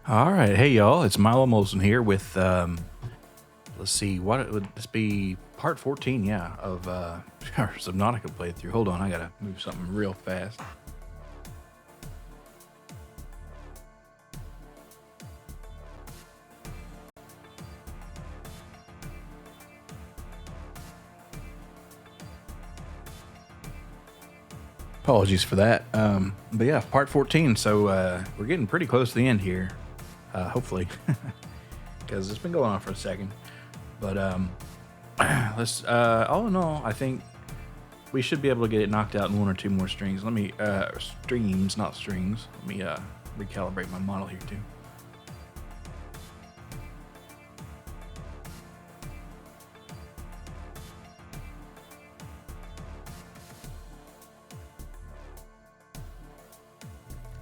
All right, hey y'all, it's Milo Molson here with let's see, what would this be? Part 14, yeah, of our Subnautica playthrough. Hold on, I gotta move something real fast. Apologies for that. But yeah, part 14. So we're getting pretty close to the end here. Hopefully, because it's been going on for a second. But let's. All in all, I think we should be able to get it knocked out in one or two more streams. Let me streams, not strings. Let me recalibrate my model here too.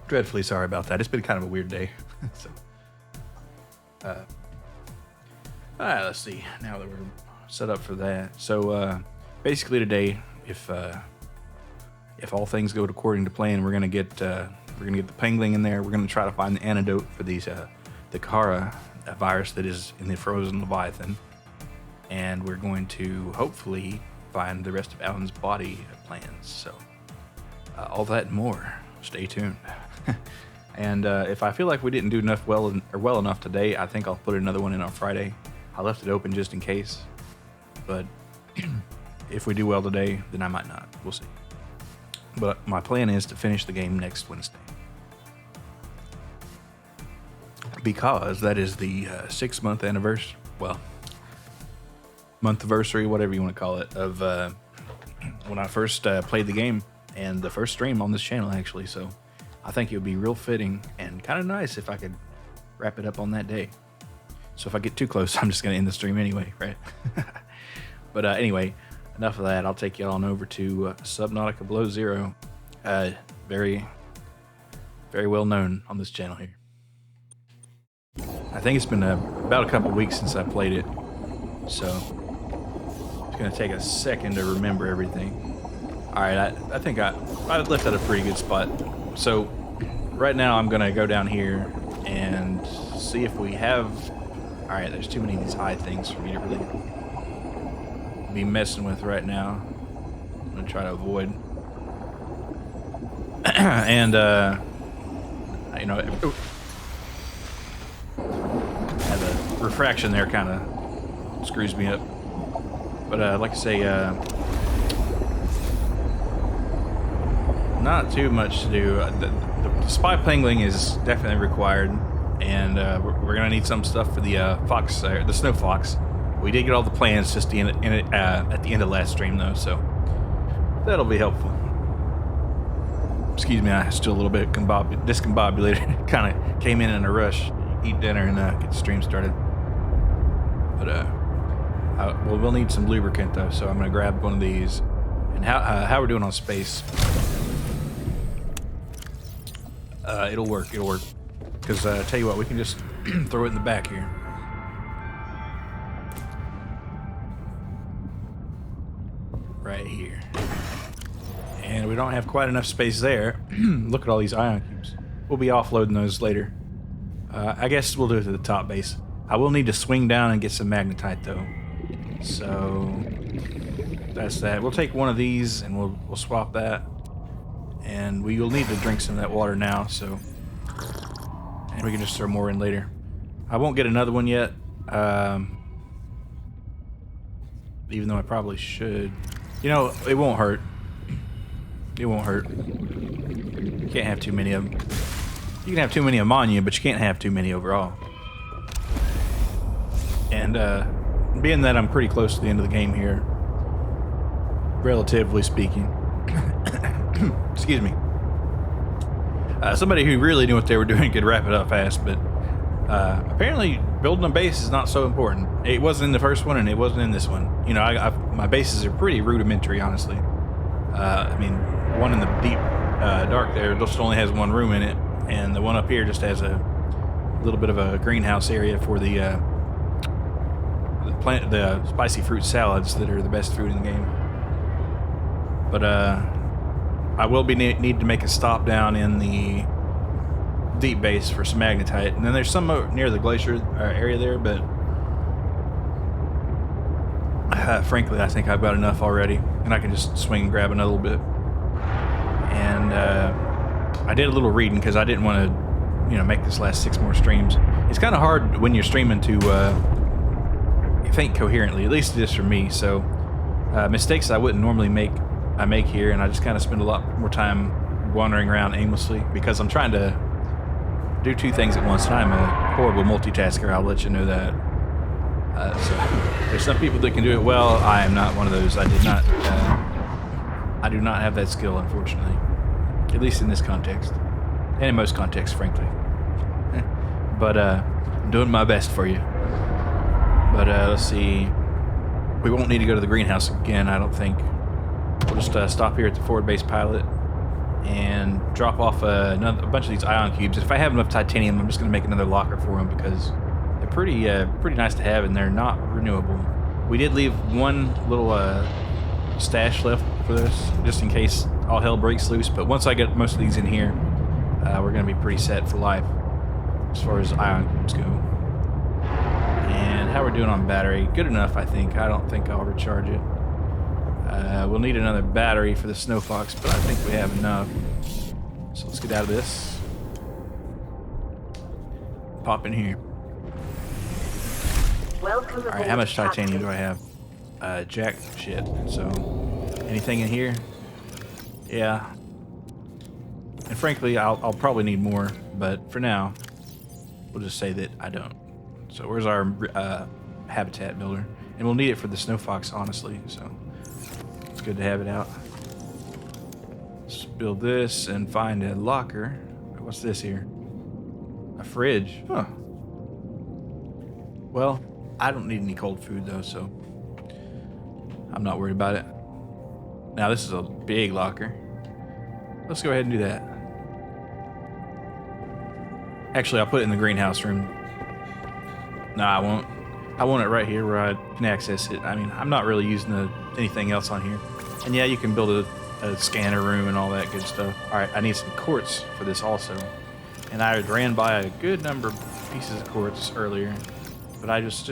Dreadfully sorry about that. It's been kind of a weird day. So, all right, let's see. Now that we're set up for that, so basically today, if all things go according to plan, we're gonna get the Penglin in there. We're gonna try to find the antidote for these the Kara virus that is in the frozen Leviathan, and we're going to hopefully find the rest of Alan's body plans. So all that and more. Stay tuned. And if I feel like we didn't do well enough today, I think I'll put another one in on Friday. I left it open just in case, but if we do well today, then I might not. We'll see. But my plan is to finish the game next Wednesday, because that is the 6-month anniversary. Well, month anniversary, whatever you want to call it, of when I first played the game, and the first stream on this channel actually. So I think it would be real fitting and kind of nice if I could wrap it up on that day. So if I get too close, I'm just going to end the stream anyway, right? But anyway, enough of that. I'll take y'all on over to Subnautica Below Zero. Very, very well known on this channel here. I think it's been about a couple weeks since I played it, so it's going to take a second to remember everything. All right, I think I left at a pretty good spot. So right now I'm gonna go down here and see if we have. All right, there's too many of these high things for me to really be messing with right now. I'm gonna try to avoid. And you know, the refraction there kind of screws me up. But like I say, not too much to do. The spy Penglin is definitely required, and we're gonna need some stuff for the fox, the snow fox. We did get all the plans just at the end of last stream though, so that'll be helpful. Excuse me, I'm still a little bit discombobulated. Kind of came in a rush, eat dinner, and get the stream started. But well, we'll need some lubricant though, so I'm gonna grab one of these. And how we're doing on space? It'll work. Because tell you what, we can just throw it in the back here. Right here. And we don't have quite enough space there. Look at all these ion cubes. We'll be offloading those later. I guess we'll do it to the top base. I will need to swing down and get some magnetite though. So that's that. We'll take one of these and we'll swap that. And we will need to drink some of that water now, so, and we can just throw more in later. I won't get another one yet, even though I probably should. You know, it won't hurt. It won't hurt. You can't have too many of them. You can have too many of them on you, but you can't have too many overall. And being that I'm pretty close to the end of the game here, relatively speaking. Excuse me. Somebody who really knew what they were doing could wrap it up fast, but apparently building a base is not so important. It wasn't in the first one, and it wasn't in this one. You know, my bases are pretty rudimentary, honestly. I mean, one in the deep dark there just only has one room in it, and the one up here just has a little bit of a greenhouse area for the spicy fruit salads that are the best food in the game. But I will be need to make a stop down in the deep base for some magnetite, and then there's some near the glacier area there, but frankly, I think I've got enough already, and I can just swing and grab another little bit. And I did a little reading because I didn't want to, make this last 6 more streams. It's kind of hard when you're streaming to think coherently. At least it is for me. So mistakes I wouldn't normally make, I make here, and I just kind of spend a lot more time wandering around aimlessly because I'm trying to do 2 things at once, and I'm a horrible multitasker. I'll let you know that. So there's some people that can do it well. I am not one of those. I do not have that skill, unfortunately. At least in this context, and in most contexts, frankly. But I'm doing my best for you. But let's see. We won't need to go to the greenhouse again, I don't think. We'll just stop here at the forward base pilot and drop off a bunch of these ion cubes. If I have enough titanium, I'm just going to make another locker for them because they're pretty nice to have, and they're not renewable. We did leave one little stash left for this, just in case all hell breaks loose. But once I get most of these in here, we're going to be pretty set for life as far as ion cubes go. And how we're doing on battery? Good enough, I think. I don't think I'll recharge it. We'll need another battery for the Snow Fox, but I think we have enough. So let's get out of this. Pop in here. Welcome. Alright, how much titanium do I have? Jack shit. So, anything in here? Yeah. And frankly, I'll probably need more, but for now, we'll just say that I don't. So where's our habitat builder? And we'll need it for the Snow Fox, honestly, so it's good to have it out. Let's build this and find a locker. What's this here? A fridge. Huh. Well, I don't need any cold food, though, so I'm not worried about it. Now, this is a big locker. Let's go ahead and do that. Actually, I'll put it in the greenhouse room. No, I won't. I want it right here where I can access it. I mean, I'm not really using anything else on here. And yeah, you can build a scanner room and all that good stuff. All right, I need some quartz for this also. And I ran by a good number of pieces of quartz earlier. But I just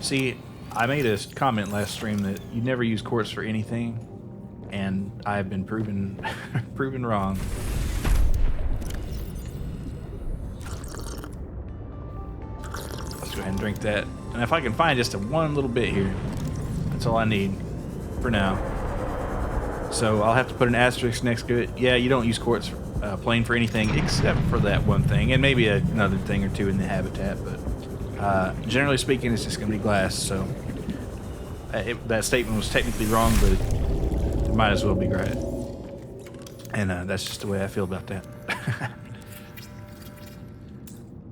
see, I made a comment last stream that you never use quartz for anything. And I've been proven wrong. Let's go ahead and drink that. And if I can find just one little bit here, that's all I need for now. So I'll have to put an asterisk next to it. Yeah, you don't use quartz plain for anything except for that one thing, and maybe another thing or two in the habitat. But generally speaking, it's just going to be glass. So that statement was technically wrong, but it might as well be right. And that's just the way I feel about that.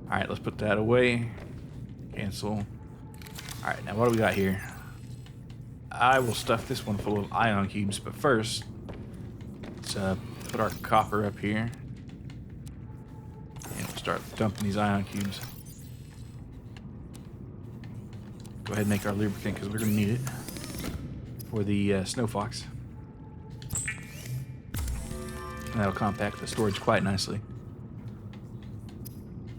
All right, let's put that away. Cancel. All right, now what do we got here? I will stuff this one full of ion cubes, but first, let's put our copper up here. And we'll start dumping these ion cubes. Go ahead and make our lubricant because we're going to need it for the Snow Fox. And that'll compact the storage quite nicely.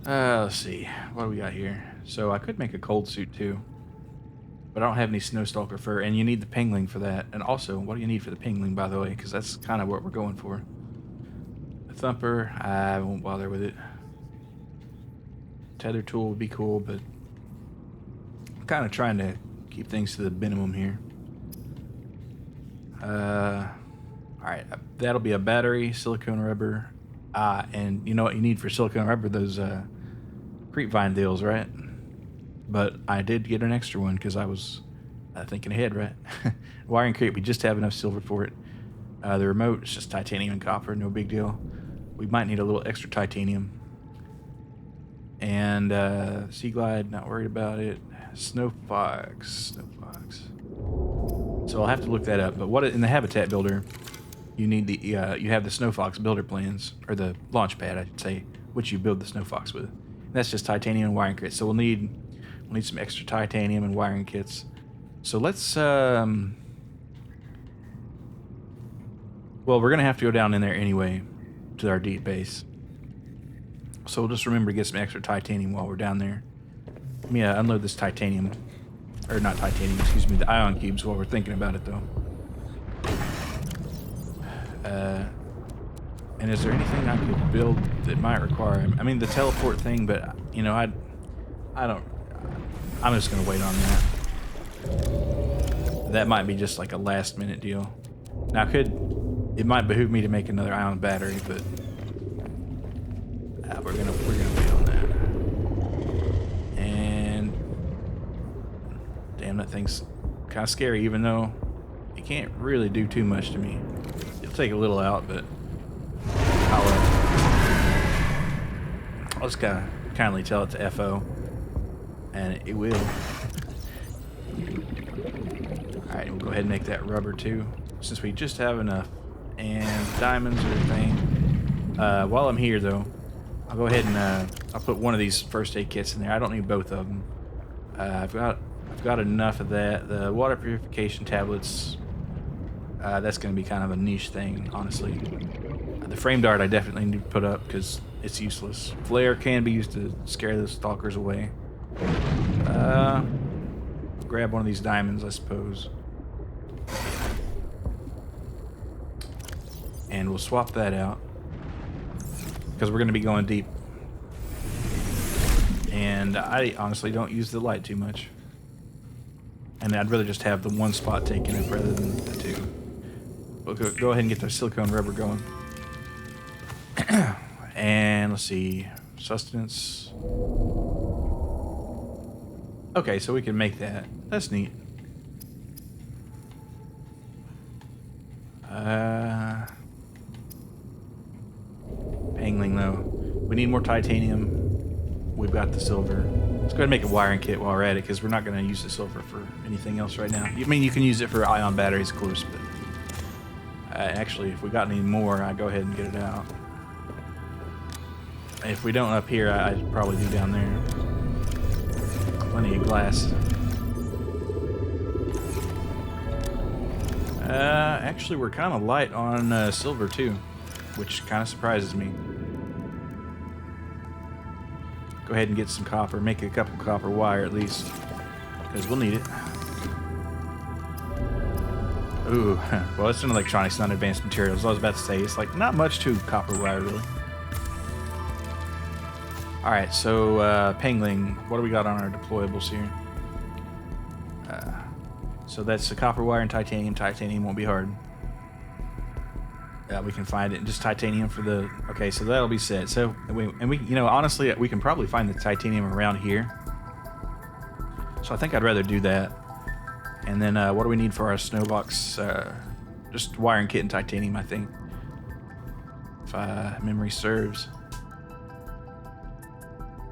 Let's see. What do we got here? So I could make a cold suit too. But I don't have any Snowstalker fur, and you need the Penglin for that. And also, what do you need for the Penglin, by the way? Because that's kind of what we're going for. The Thumper, I won't bother with it. Tether tool would be cool, but I'm kind of trying to keep things to the minimum here. Alright, that'll be a battery, silicone rubber. And you know what you need for silicone rubber? Those creepvine deals, right? But I did get an extra one because I was thinking ahead, right? Wiring crate, we just have enough silver for it. The remote is just titanium and copper, no big deal. We might need a little extra titanium. And Sea Glide, not worried about it. Snow Fox. So I'll have to look that up. But what in the habitat builder, you need the you have the Snow Fox builder plans, or the launch pad, I should say, which you build the Snow Fox with. And that's just titanium and wiring kits. So we'll need some extra titanium and wiring kits. So let's well, we're gonna have to go down in there anyway to our deep base. So we'll just remember to get some extra titanium while we're down there. Let me unload this titanium. Or not titanium, excuse me, the ion cubes while we're thinking about it, though. And is there anything I could build that might require... I mean, the teleport thing, but, you know, I don't... I'm just going to wait on that. That might be just like a last-minute deal. Now, it might behoove me to make another ion battery, but... we're gonna wait on that. And... damn, that thing's kind of scary, even though it can't really do too much to me. It'll take a little out, but I'll just gotta kindly tell it to FO, and it will. Alright, we'll go ahead and make that rubber too, since we just have enough. And diamonds are a thing. While I'm here though, I'll go ahead and I'll put one of these first aid kits in there. I don't need both of them. I've got enough of that. The water purification tablets, that's going to be kind of a niche thing, honestly. The frame dart I definitely need to put up because it's useless. Flare can be used to scare the stalkers away. Grab one of these diamonds, I suppose. And we'll swap that out because we're going to be going deep. And I honestly don't use the light too much. And I'd rather just have the one spot taken up rather than the two. We'll go ahead and get the silicone rubber going. And let's see, sustenance. Okay, so we can make that. That's neat. Penglin though. We need more titanium. We've got the silver. Let's go ahead and make a wiring kit while we're at it, because we're not going to use the silver for anything else right now. I mean, you can use it for ion batteries, of course, but actually, if we got any more, I'd go ahead and get it out. If we don't up here, I'd probably do down there. Plenty of glass. Actually, we're kind of light on silver too, which kind of surprises me. Go ahead and get some copper. Make a couple copper wire at least, because we'll need it. Ooh, well, it's in electronics, not advanced materials. I was about to say, it's like not much to copper wire, really. Alright, so Penglin, what do we got on our deployables here? So that's the copper wire and titanium. Titanium won't be hard. We can find it. Just titanium for the... Okay, so that'll be set. So, we, you know, honestly, we can probably find the titanium around here. So I think I'd rather do that. And then what do we need for our snowbox? Just wiring kit and titanium, I think. If memory serves.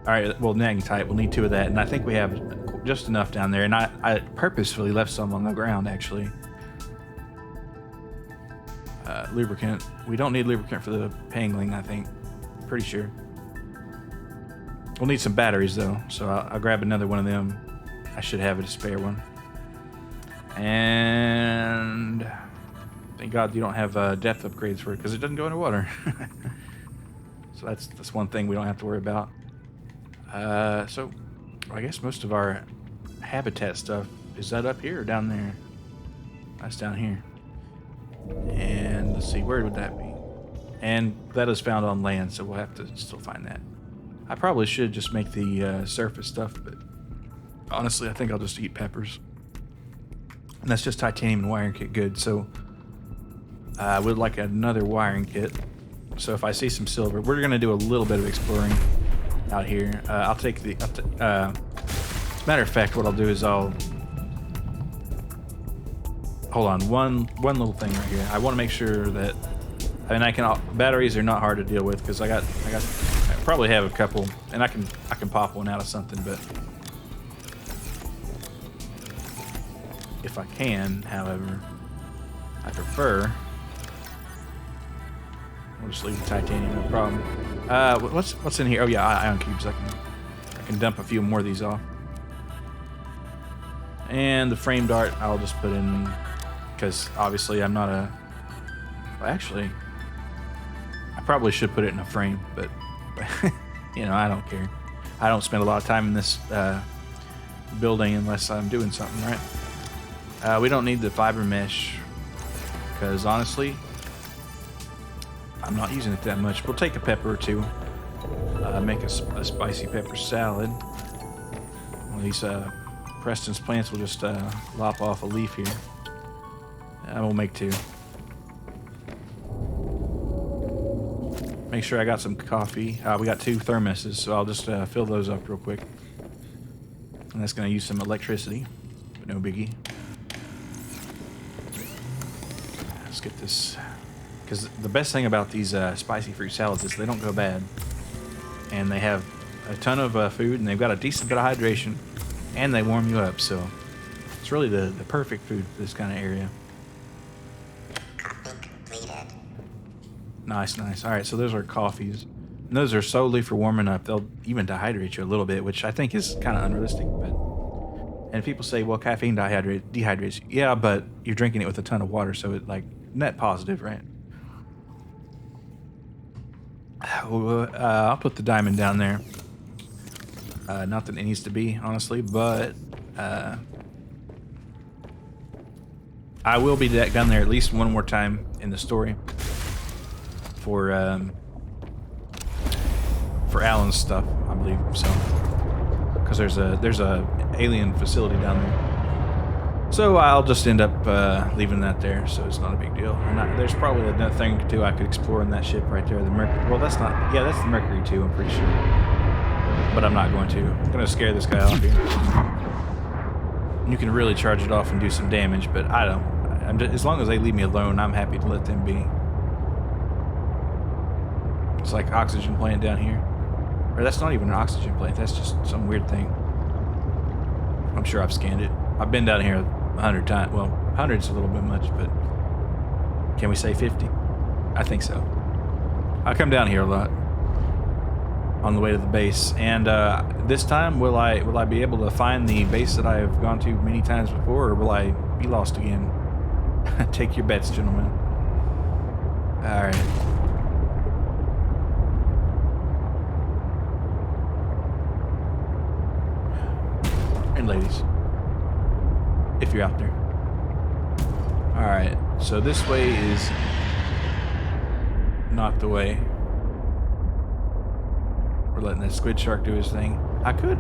Alright, well, magnetite, we'll need 2 of that. And I think we have just enough down there. And I purposefully left some on the ground, actually. Lubricant. We don't need lubricant for the Penglin, I think. Pretty sure. We'll need some batteries, though. So I'll grab another one of them. I should have a spare one. And... thank God you don't have depth upgrades for it, because it doesn't go into water. So that's one thing we don't have to worry about. So I guess most of our habitat stuff, is that up here or down there? That's down here. And let's see, where would that be? And that is found on land, so we'll have to still find that. I probably should just make the surface stuff, but honestly, I think I'll just eat peppers. And that's just titanium and wiring kit good, so I would like another wiring kit. So if I see some silver, we're going to do a little bit of exploring out here. I'll take the... as a matter of fact, what I'll do is I'll... hold on, one little thing right here. I want to make sure that... I mean, batteries are not hard to deal with, because I probably have a couple, and I can pop one out of something, but... if I can, however, I prefer... we'll just leave the titanium, no problem. What's in here? Oh yeah, ion cubes. I can dump a few more of these off. And the frame dart, I'll just put in, because obviously I'm not a... well, actually, I probably should put it in a frame, but you know, I don't care. I don't spend a lot of time in this building unless I'm doing something, right? We don't need the fiber mesh because honestly, I'm not using it that much. We'll take a pepper or two. Make a spicy pepper salad. One of these Preston's plants will just lop off a leaf here. I will make 2. Make sure I got some coffee. We got 2 thermoses, so I'll just fill those up real quick. And that's going to use some electricity, but no biggie. Let's get this. Because the best thing about these spicy fruit salads is they don't go bad. And they have a ton of food, and they've got a decent bit of hydration, and they warm you up, so it's really the perfect food for this kind of area. Nice, nice. All right, so those are coffees. And those are solely for warming up. They'll even dehydrate you a little bit, which I think is kind of unrealistic. And people say, well, caffeine dehydrates you. Yeah, but you're drinking it with a ton of water, so it like net positive, right? I'll put the diamond down there. Not that it needs to be, honestly, but I will be down there at least one more time in the story for Alan's stuff, I believe. So, because there's a alien facility down there, so I'll just end up leaving that there. So it's not a big deal. And there's probably another thing too I could explore in that ship right there. The Mercury. Well, that's not. Yeah, that's the Mercury too. I'm pretty sure. But I'm not going to. I'm going to scare this guy off here. You can really charge it off and do some damage, but I don't. As long as they leave me alone, I'm happy to let them be. It's like oxygen plant down here. Or that's not even an oxygen plant. That's just some weird thing. I'm sure I've scanned it. I've been down here 100 times. Well, 100's a little bit much, but can we say 50? I think so. I come down here a lot on the way to the base, and this time will I be able to find the base that I have gone to many times before, or will I be lost again? Take your bets, gentlemen. All right. And ladies, if you're out there. All right. So this way is not the way. We're letting that squid shark do his thing. I could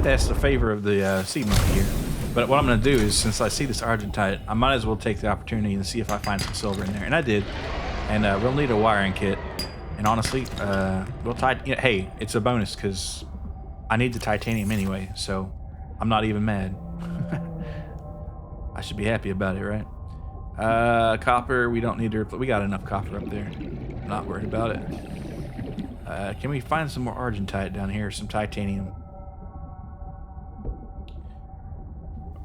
ask the favor of the sea monkey here, but what I'm going to do is, since I see this argentite, I might as well take the opportunity and see if I find some silver in there, and I did. And we'll need a wiring kit. And honestly, we'll hey, it's a bonus because I need the titanium anyway, so I'm not even mad. I should be happy about it, right? Copper, we don't need to. We got enough copper up there. I'm not worried about it. Can we find some more argentite down here? Some titanium.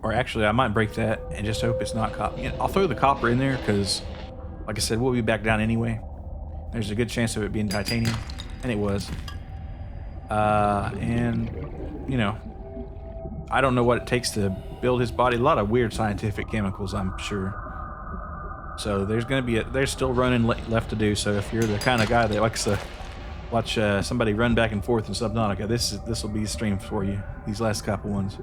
Or actually, I might break that and just hope it's not copper. You know, I'll throw the copper in there because, like I said, we'll be back down anyway. There's a good chance of it being titanium. And it was. And, you know, I don't know what it takes to build his body. A lot of weird scientific chemicals, I'm sure. So there's going to be there's still running left to do. So if you're the kind of guy that likes to watch somebody run back and forth in Subnautica, this will be a stream for you. These last couple ones,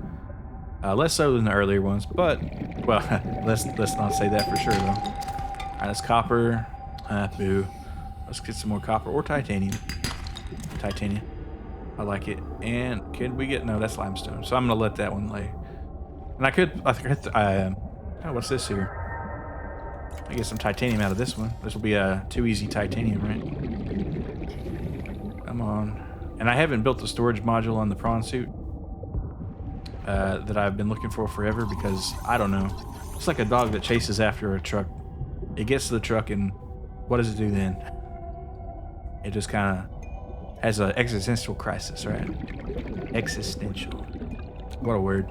less so than the earlier ones, but well, let's not say that for sure though. All right, that's copper. Boo. Let's get some more copper or titanium. Titanium. I like it. And can we get no? That's limestone. So I'm gonna let that one lay. And I could. Oh, what's this here? I get some titanium out of this one. This will be a too easy titanium, right? Come on. And I haven't built the storage module on the prawn suit that I've been looking for forever because I don't know. It's like a dog that chases after a truck. It gets to the truck and what does it do then? It just kind of has an existential crisis, right? Existential. What a word.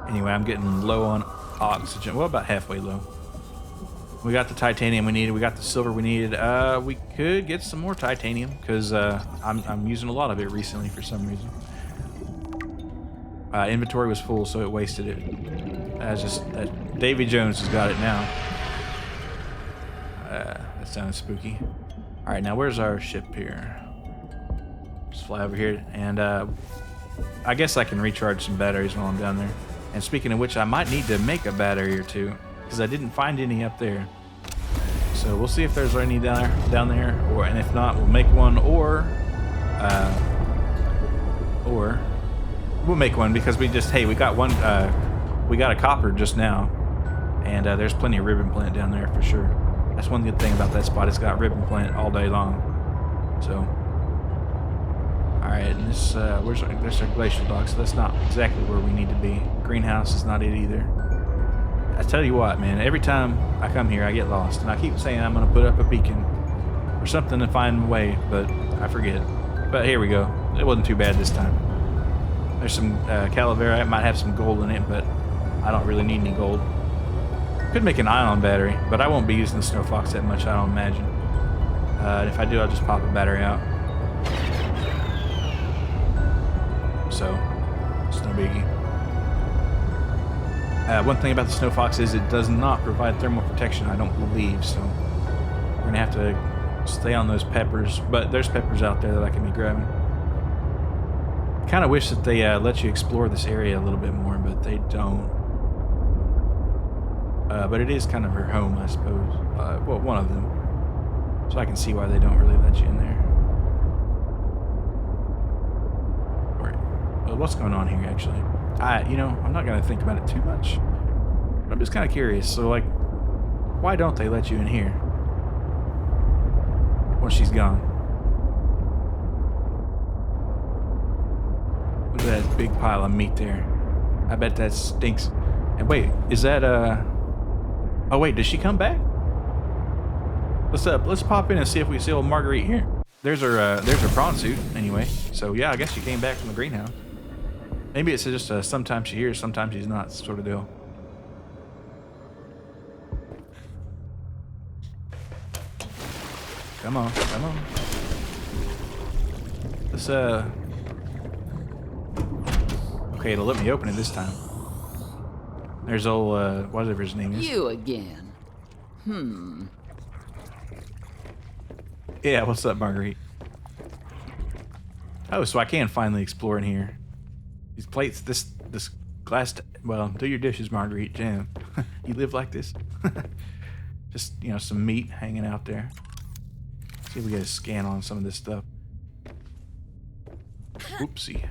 Anyway, I'm getting low on oxygen. Well, about halfway low. We got the titanium we needed. We got the silver we needed. We could get some more titanium because I'm using a lot of it recently for some reason. Inventory was full, so it wasted it. Davy Jones has got it now. That sounds spooky. All right, now where's our ship here? fly over here, and I guess I can recharge some batteries while I'm down there. And speaking of which, I might need to make a battery or two because I didn't find any up there. So we'll see if there's any down there, and if not, we'll make one, or we'll make one because we got one. We got a copper just now, and there's plenty of ribbon plant down there for sure. That's one good thing about that spot. It's got ribbon plant all day long. So, all right, and this there's our glacial dock, so that's not exactly where we need to be. Greenhouse is not it either. I tell you what, man, every time I come here, I get lost, and I keep saying I'm gonna put up a beacon or something to find my way, but I forget. But here we go. It wasn't too bad this time. There's some calavera. It might have some gold in it, but I don't really need any gold. Could make an ion battery, but I won't be using the Snow Fox that much, I don't imagine. If I do, I'll just pop a battery out. So, it's no biggie. One thing about the Snow Fox is it does not provide thermal protection, I don't believe, so we're going to have to stay on those peppers, but there's peppers out there that I can be grabbing. Kind of wish that they let you explore this area a little bit more, but they don't. But it is kind of her home, I suppose. Well, one of them. So I can see why they don't really let you in there. Well, what's going on here, actually? I'm not going to think about it too much. But I'm just kind of curious. So, like, why don't they let you in here? Once she's gone. Look at that big pile of meat there. I bet that stinks. And wait, is that, oh wait, does she come back? Let's pop in and see if we see old Marguerite here. There's her prawn suit, anyway. So yeah, I guess she came back from the greenhouse. Maybe it's just sometimes she's here, sometimes she's not, sort of deal. Come on, come on. Let's okay, it'll let me open it this time. There's old whatever his name is. You again. Yeah, what's up, Marguerite? Oh, so I can finally explore in here. These plates, this glass. Well, do your dishes, Marguerite. Jam. You live like this? Just, some meat hanging out there. See if we get a scan on some of this stuff. Oopsie.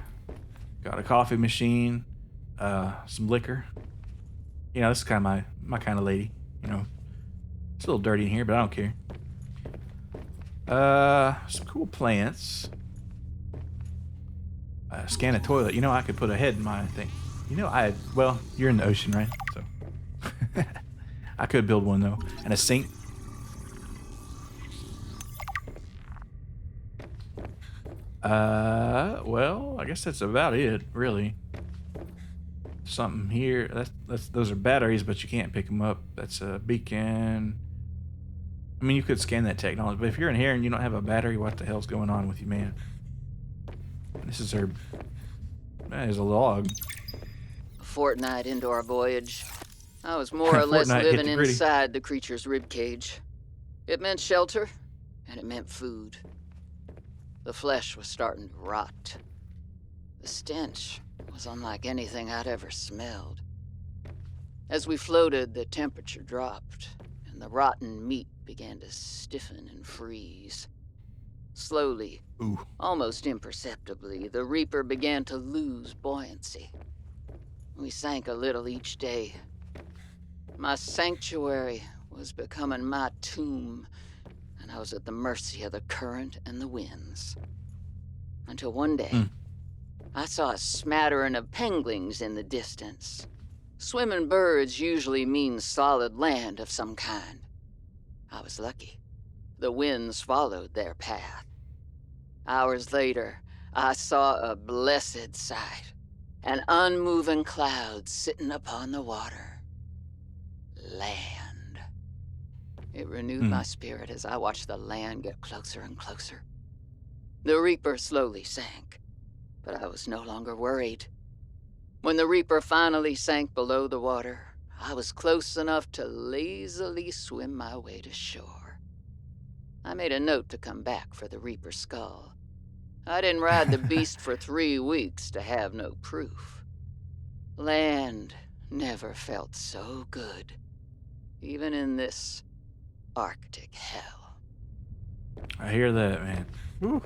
Got a coffee machine. Some liquor. This is kind of my kind of lady. It's a little dirty in here, but I don't care. Some cool plants. Scan a toilet. I could put a head in my thing. Well, you're in the ocean, right? So I could build one though, and a sink. Well, I guess that's about it, really. Something here. Those are batteries, but you can't pick them up. That's a beacon. I mean, you could scan that technology, but if you're in here and you don't have a battery, what the hell's going on with you, man? This is her. That is a log. A fortnight into our voyage, I was more or less living inside the creature's ribcage. It meant shelter, and it meant food. The flesh was starting to rot. The stench was unlike anything I'd ever smelled. As we floated, the temperature dropped, and the rotten meat began to stiffen and freeze. Slowly, almost imperceptibly, the Reaper began to lose buoyancy. We sank a little each day. My sanctuary was becoming my tomb, and I was at the mercy of the current and the winds. Until one day, I saw a smattering of penglings in the distance. Swimming birds usually mean solid land of some kind. I was lucky. The winds followed their path. Hours later, I saw a blessed sight. An unmoving cloud sitting upon the water. Land. It renewed my spirit as I watched the land get closer and closer. The Reaper slowly sank, but I was no longer worried. When the Reaper finally sank below the water, I was close enough to lazily swim my way to shore. I made a note to come back for the Reaper's skull. I didn't ride the beast for 3 weeks to have no proof. Land never felt so good, even in this Arctic hell. I hear that, man. Whew.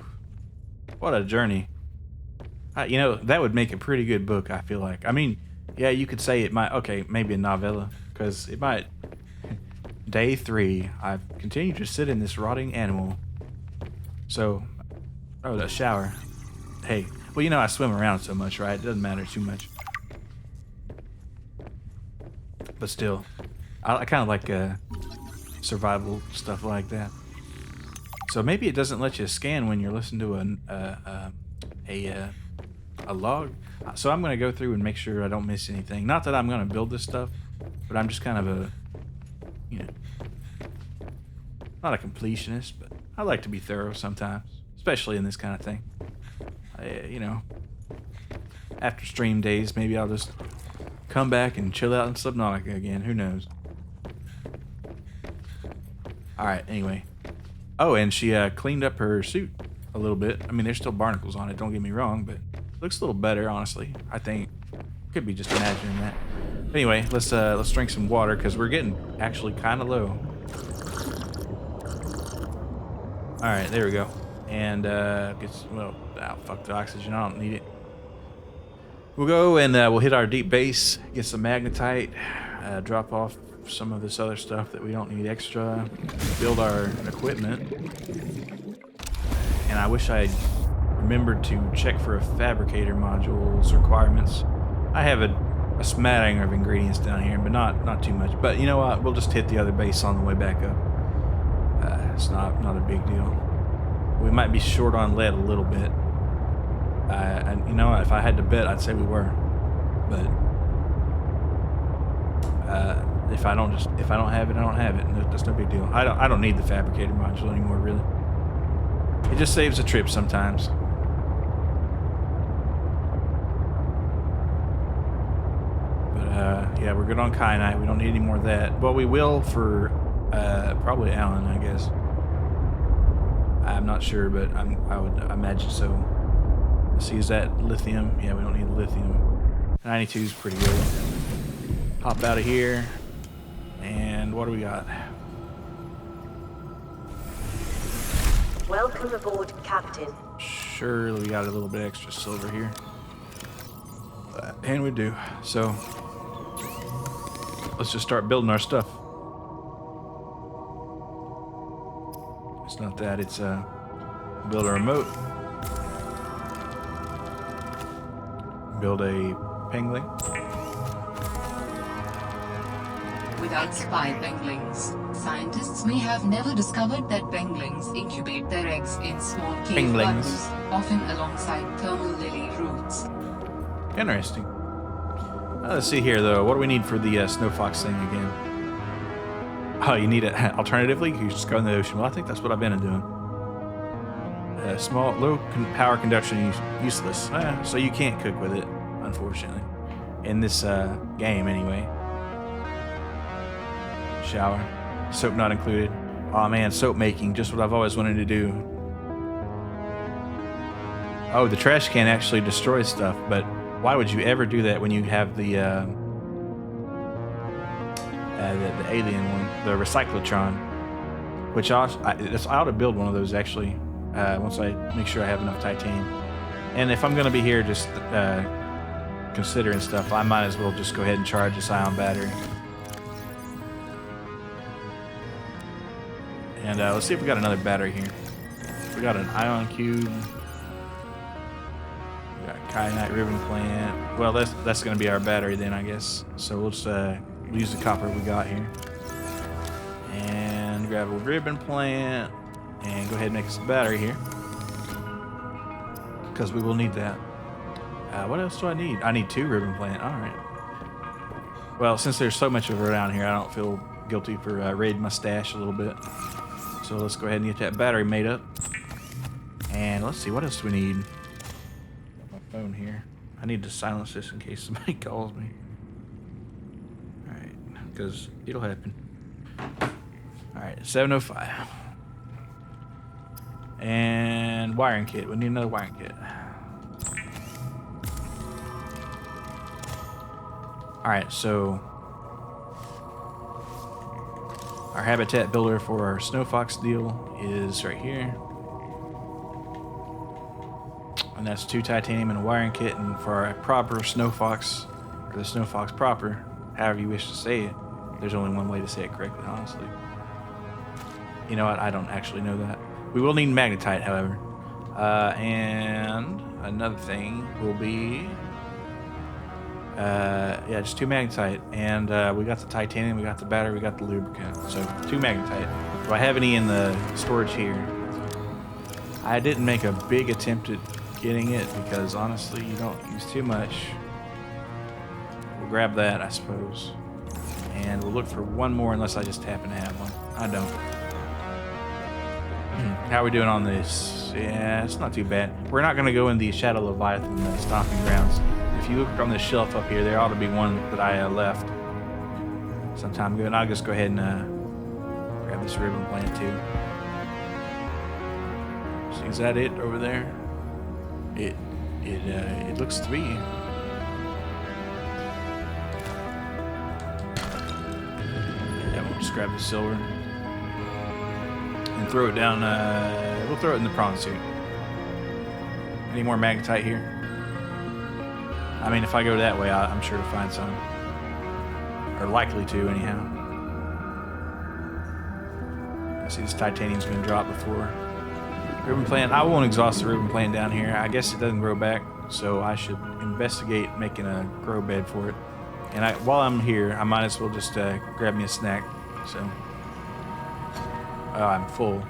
What a journey. You know, that would make a pretty good book, I feel like. I mean, yeah, you could say it might, okay, maybe a novella, because it might. Day 3, I've continued to sit in this rotting animal. So, oh, the shower. Hey, well, you know, I swim around so much, right? It doesn't matter too much. But still, I kind of like survival stuff like that. So maybe it doesn't let you scan when you're listening to a log. So I'm going to go through and make sure I don't miss anything. Not that I'm going to build this stuff, but I'm just kind of a, you know, not a completionist, but I like to be thorough sometimes, especially in this kind of thing. You know, after stream days, maybe I'll just come back and chill out in Subnautica again. Who knows? Alright, anyway. Oh, and she cleaned up her suit a little bit. I mean, there's still barnacles on it, don't get me wrong, but it looks a little better, honestly. I think. Could be just imagining that. But anyway, let's drink some water, because we're getting actually kind of low. Alright, there we go. And, fuck the oxygen, I don't need it. We'll go and we'll hit our deep base, get some magnetite, drop off some of this other stuff that we don't need extra, build our equipment. And I wish I remembered to check for a fabricator module's requirements. I have a smattering of ingredients down here, but not too much. But you know what? We'll just hit the other base on the way back up. It's not a big deal. We might be short on lead a little bit. And you know, if I had to bet, I'd say we were. But if I don't have it, I don't have it. No, that's no big deal. I don't need the fabricator module anymore, really. It just saves a trip sometimes. But yeah, we're good on kyanite. We don't need any more of that. Well, we will for probably Alan, I guess. I'm not sure, but I would imagine so. Let's see, is that lithium? Yeah, we don't need lithium. 92 is pretty good. Hop out of here. And what do we got? Welcome aboard, Captain. Surely we got a little bit extra silver here. And we do. So, let's just start building our stuff. It's not that, it's build a remote. Build a Penglin. Without spy penglings, scientists may have never discovered that penglings incubate their eggs in small cave gardens, often alongside thermal lily roots. Interesting. Let's see here, though. What do we need for the snow fox thing again? Oh, you need it. Alternatively, you just go in the ocean. Well, I think that's what I've been doing. Low power conduction useless. So you can't cook with it, unfortunately. In this game, anyway. Shower. Soap not included. Oh man, soap making, just what I've always wanted to do. Oh, the trash can actually destroys stuff, but why would you ever do that when you have the alien one, the recyclotron? Which I ought to build one of those actually. Once I make sure I have enough titanium. And if I'm going to be here just considering stuff, I might as well just go ahead and charge this ion battery. And let's see if we got another battery here. We got an ion cube. We got kyanite ribbon plant. Well, that's going to be our battery then, I guess. So we'll just use the copper we got here. And grab a ribbon plant. And go ahead and make us a battery here. Because we will need that. What else do I need? I need 2 ribbon plant. Alright. Well, since there's so much of it around here, I don't feel guilty for raiding my stash a little bit. So let's go ahead and get that battery made up. And let's see, what else do we need? My phone here. I need to silence this in case somebody calls me. Alright, because it'll happen. Alright, 7:05. And wiring kit. We need another wiring kit. Alright, so our habitat builder for our snow fox deal is right here. And that's 2 titanium and a wiring kit. And for our proper snow fox, or the snow fox proper, however you wish to say it, there's only one way to say it correctly, honestly. You know what? I don't actually know that. We will need magnetite, however. And another thing will be... yeah, just 2 magnetite. And we got the titanium, we got the battery, we got the lubricant. So 2 magnetite. Do I have any in the storage here? I didn't make a big attempt at getting it because honestly, you don't use too much. We'll grab that, I suppose. And we'll look for one more unless I just happen to have one. I don't. How are we doing on this? Yeah, it's not too bad. We're not going to go in the Shadow Leviathan stomping grounds. If you look on this shelf up here, there ought to be one that I left some time ago. And I'll just go ahead and grab this ribbon plant too. So is that it over there? It looks to be. Yeah, we'll just grab the silver and throw it down. We'll throw it in the prawn suit. Any more magnetite here? I mean, if I go that way, I'm sure to find some. Or likely to, anyhow. I see this titanium's been dropped before. Ribbon plant. I won't exhaust the ribbon plant down here. I guess it doesn't grow back, so I should investigate making a grow bed for it. And while I'm here, I might as well just grab me a snack. So, I'm full.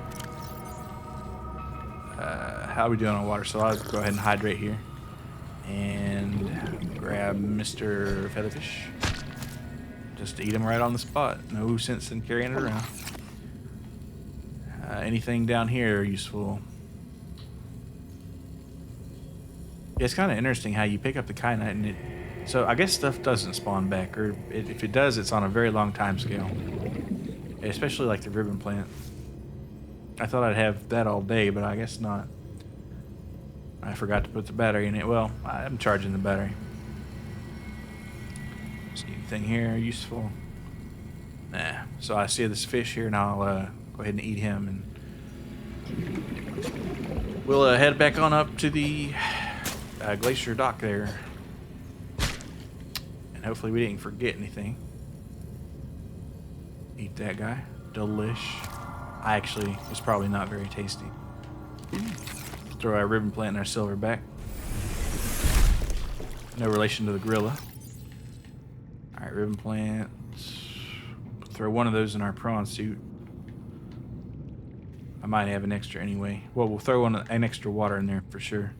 How are we doing on water? So I'll go ahead and hydrate here. And grab Mr. Featherfish. Just eat him right on the spot. No sense in carrying it around. Anything down here useful? Yeah, it's kind of interesting how you pick up the kyanite and it... So I guess stuff doesn't spawn back, or if it does, it's on a very long time scale. Especially like the ribbon plant. I thought I'd have that all day, but I guess not. I forgot to put the battery in it. Well, I'm charging the battery. See anything here useful? Nah. So I see this fish here, and I'll go ahead and eat him, and we'll head back on up to the glacier dock there, and hopefully we didn't forget anything. Eat that guy. Delish. Actually, it's probably not very tasty. Throw our ribbon plant and our silver back. No relation to the gorilla. Alright, ribbon plant. Throw one of those in our prawn suit. I might have an extra anyway. Well, we'll throw an extra water in there for sure.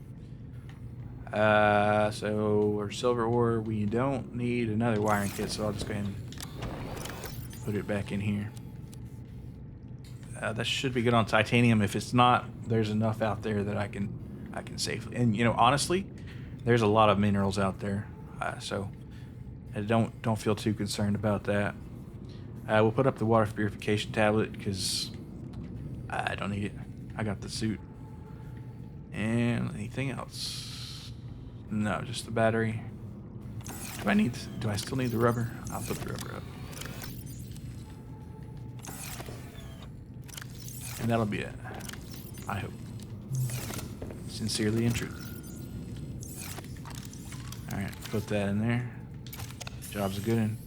So our silver ore, we don't need another wiring kit, so I'll just go ahead and put it back in here. That should be good on titanium. If it's not, there's enough out there that I can safely. And you know, honestly, there's a lot of minerals out there, so I don't feel too concerned about that. We'll put up the water purification tablet because I don't need it. I got the suit. And anything else? No, just the battery. Do I still need the rubber? I'll put the rubber up. And that'll be it. I hope. Sincerely injured. Alright, put that in there. Job's a good one.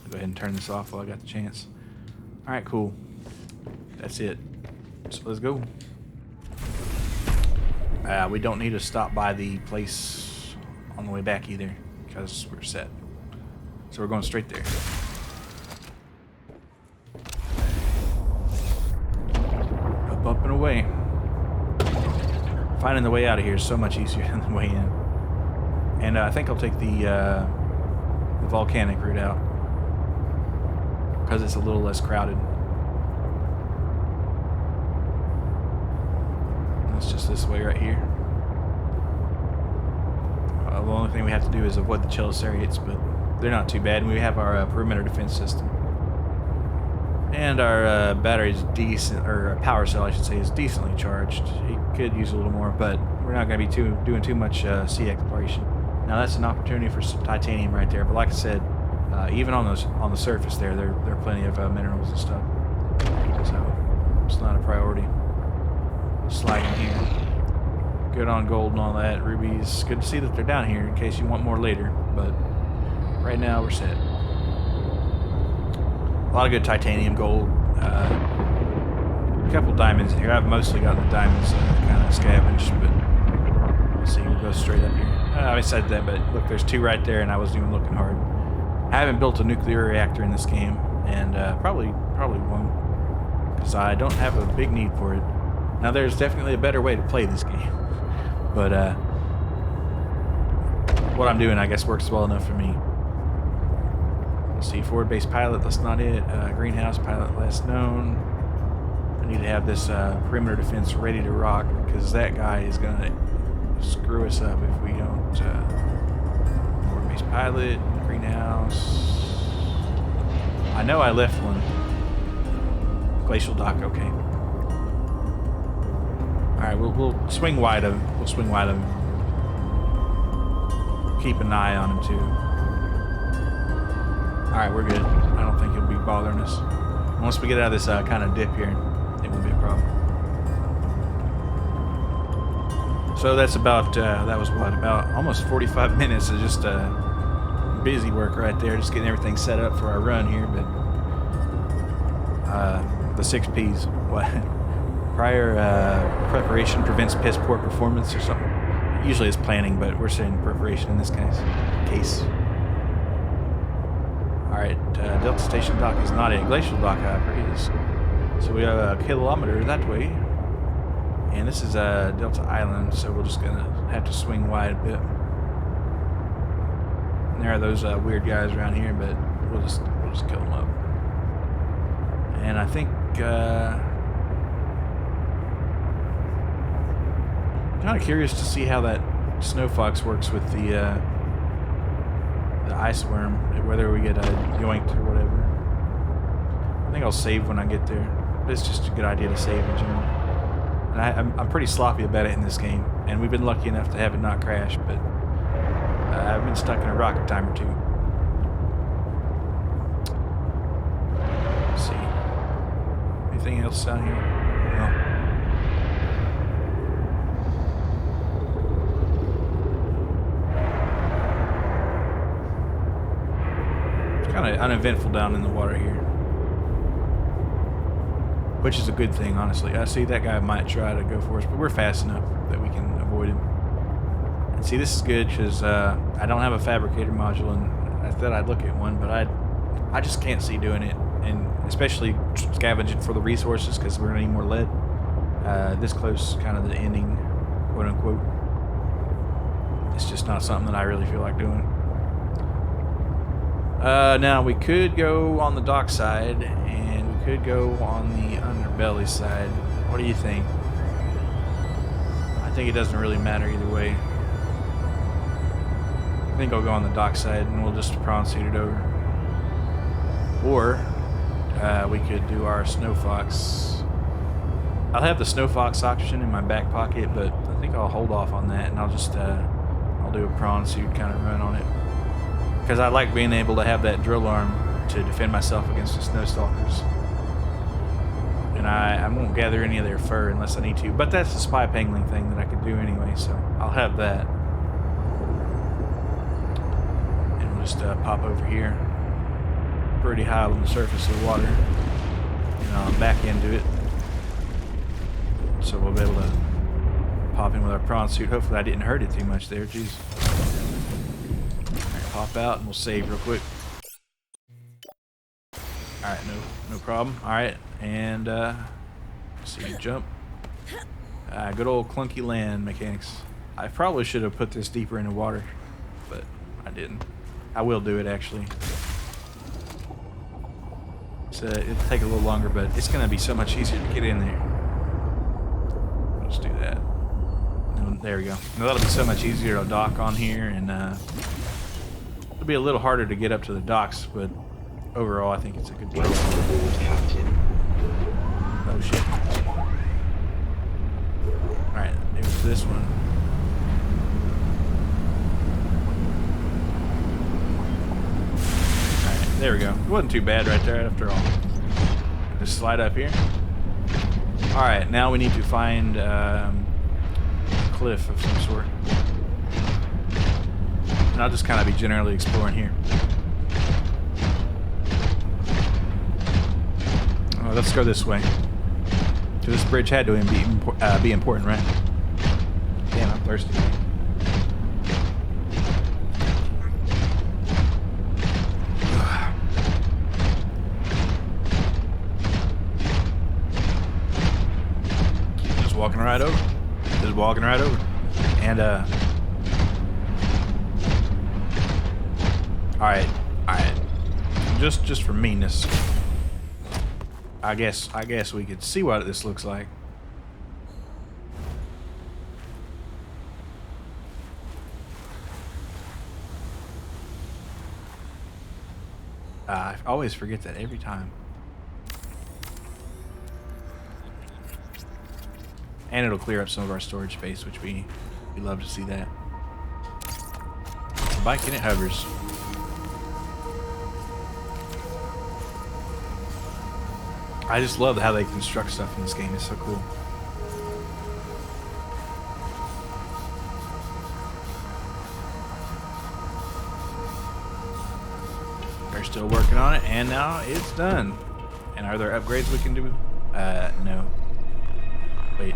I'll go ahead and turn this off while I got the chance. Alright, cool. That's it. So let's go. We don't need to stop by the place on the way back either, because we're set. So we're going straight there. Up and away. Finding the way out of here is so much easier than the way in. And I think I'll take the volcanic route out because it's a little less crowded. It's just this way right here. The only thing we have to do is avoid the Chelicerates, but they're not too bad. And we have our perimeter defense system. And our battery's decent, or our power cell, I should say, is decently charged. It could use a little more, but we're not going to be doing too much sea exploration. Now that's an opportunity for some titanium right there. But like I said, even on the surface there are plenty of minerals and stuff. So it's not a priority. Sliding here. Good on gold and all that. Rubies. Good to see that they're down here in case you want more later. But right now we're set. A lot of good titanium, gold, a couple diamonds in here. I've mostly got the diamonds kind of scavenged, but let's see, we'll go straight up here. I said that, but look, there's 2 right there, and I wasn't even looking hard. I haven't built a nuclear reactor in this game, and probably won't, because I don't have a big need for it. Now, there's definitely a better way to play this game, but what I'm doing, I guess, works well enough for me. See, forward base pilot, that's not it. Greenhouse pilot, last known. I need to have this perimeter defense ready to rock, because that guy is going to screw us up if we don't. Forward base pilot, greenhouse. I know I left one. Glacial dock, okay. Alright, we'll swing wide of him. We'll swing wide of him. Keep an eye on him, too. Alright, we're good. I don't think he'll be bothering us. Once we get out of this kind of dip here, it won't be a problem. So that's about, that was what, about almost 45 minutes of just busy work right there, just getting everything set up for our run here, but the 6 Ps. What? Prior preparation prevents piss poor performance or something. Usually it's planning, but we're saying preparation in this case. Alright, Delta Station dock is not a glacial dock, however, is. So we have a kilometer that way. And this is Delta Island, so we're just going to have to swing wide a bit. And there are those weird guys around here, but we'll just kill them up. And I think kind of curious to see how that snow fox works with the ice worm, whether we get yoinked or whatever. I think I'll save when I get there. But it's just a good idea to save in general. And I'm pretty sloppy about it in this game, and we've been lucky enough to have it not crash, but I've been stuck in a rock a time or two. Let's see. Anything else down here? No. Kind of uneventful down in the water here, which is a good thing, honestly. I see that guy might try to go for us, but we're fast enough that we can avoid him. And see, this is good because I don't have a fabricator module, and I thought I'd look at one, but I just can't see doing it, and especially scavenging for the resources because we're gonna need more lead. This close, kind of the ending, quote unquote. It's just not something that I really feel like doing. Now we could go on the dock side, and we could go on the underbelly side. What do you think? I think it doesn't really matter either way. I think I'll go on the dock side, and we'll just prawn suit it over. Or we could do our snow fox. I'll have the snow fox option in my back pocket, but I think I'll hold off on that, and I'll just I'll do a prawn suit kind of run on it. Because I like being able to have that drill arm to defend myself against the snow stalkers. And I won't gather any of their fur unless I need to. But that's the spy penguin thing that I could do anyway, so I'll have that. And we'll just pop over here. Pretty high on the surface of the water. And I'll back into it. So we'll be able to pop in with our prawn suit. Hopefully I didn't hurt it too much there, jeez. Pop out and we'll save real quick. Alright, no problem. Alright, and see you jump. Good old clunky land mechanics. I probably should have put this deeper in the water, but I didn't. I will do it actually. So it'll take a little longer, but it's gonna be so much easier to get in there. Let's do that. And there we go. Now that'll be so much easier to dock on here, and it'll be a little harder to get up to the docks, but overall, I think it's a good place. Welcome aboard, Captain. Oh shit. Alright, there's this one. Alright, there we go. It wasn't too bad right there after all. Just slide up here. Alright, now we need to find a cliff of some sort. And I'll just kind of be generally exploring here. Oh, let's go this way. So this bridge had to be important, right? Damn, I'm thirsty. Just walking right over. Just walking right over. And Alright. Just for meanness. I guess we could see what this looks like. I always forget that every time. And it'll clear up some of our storage space, which we love to see that. It's a bike and it hovers. I just love how they construct stuff in this game. It's so cool. They're still working on it, and now it's done. And are there upgrades we can do? No. Wait.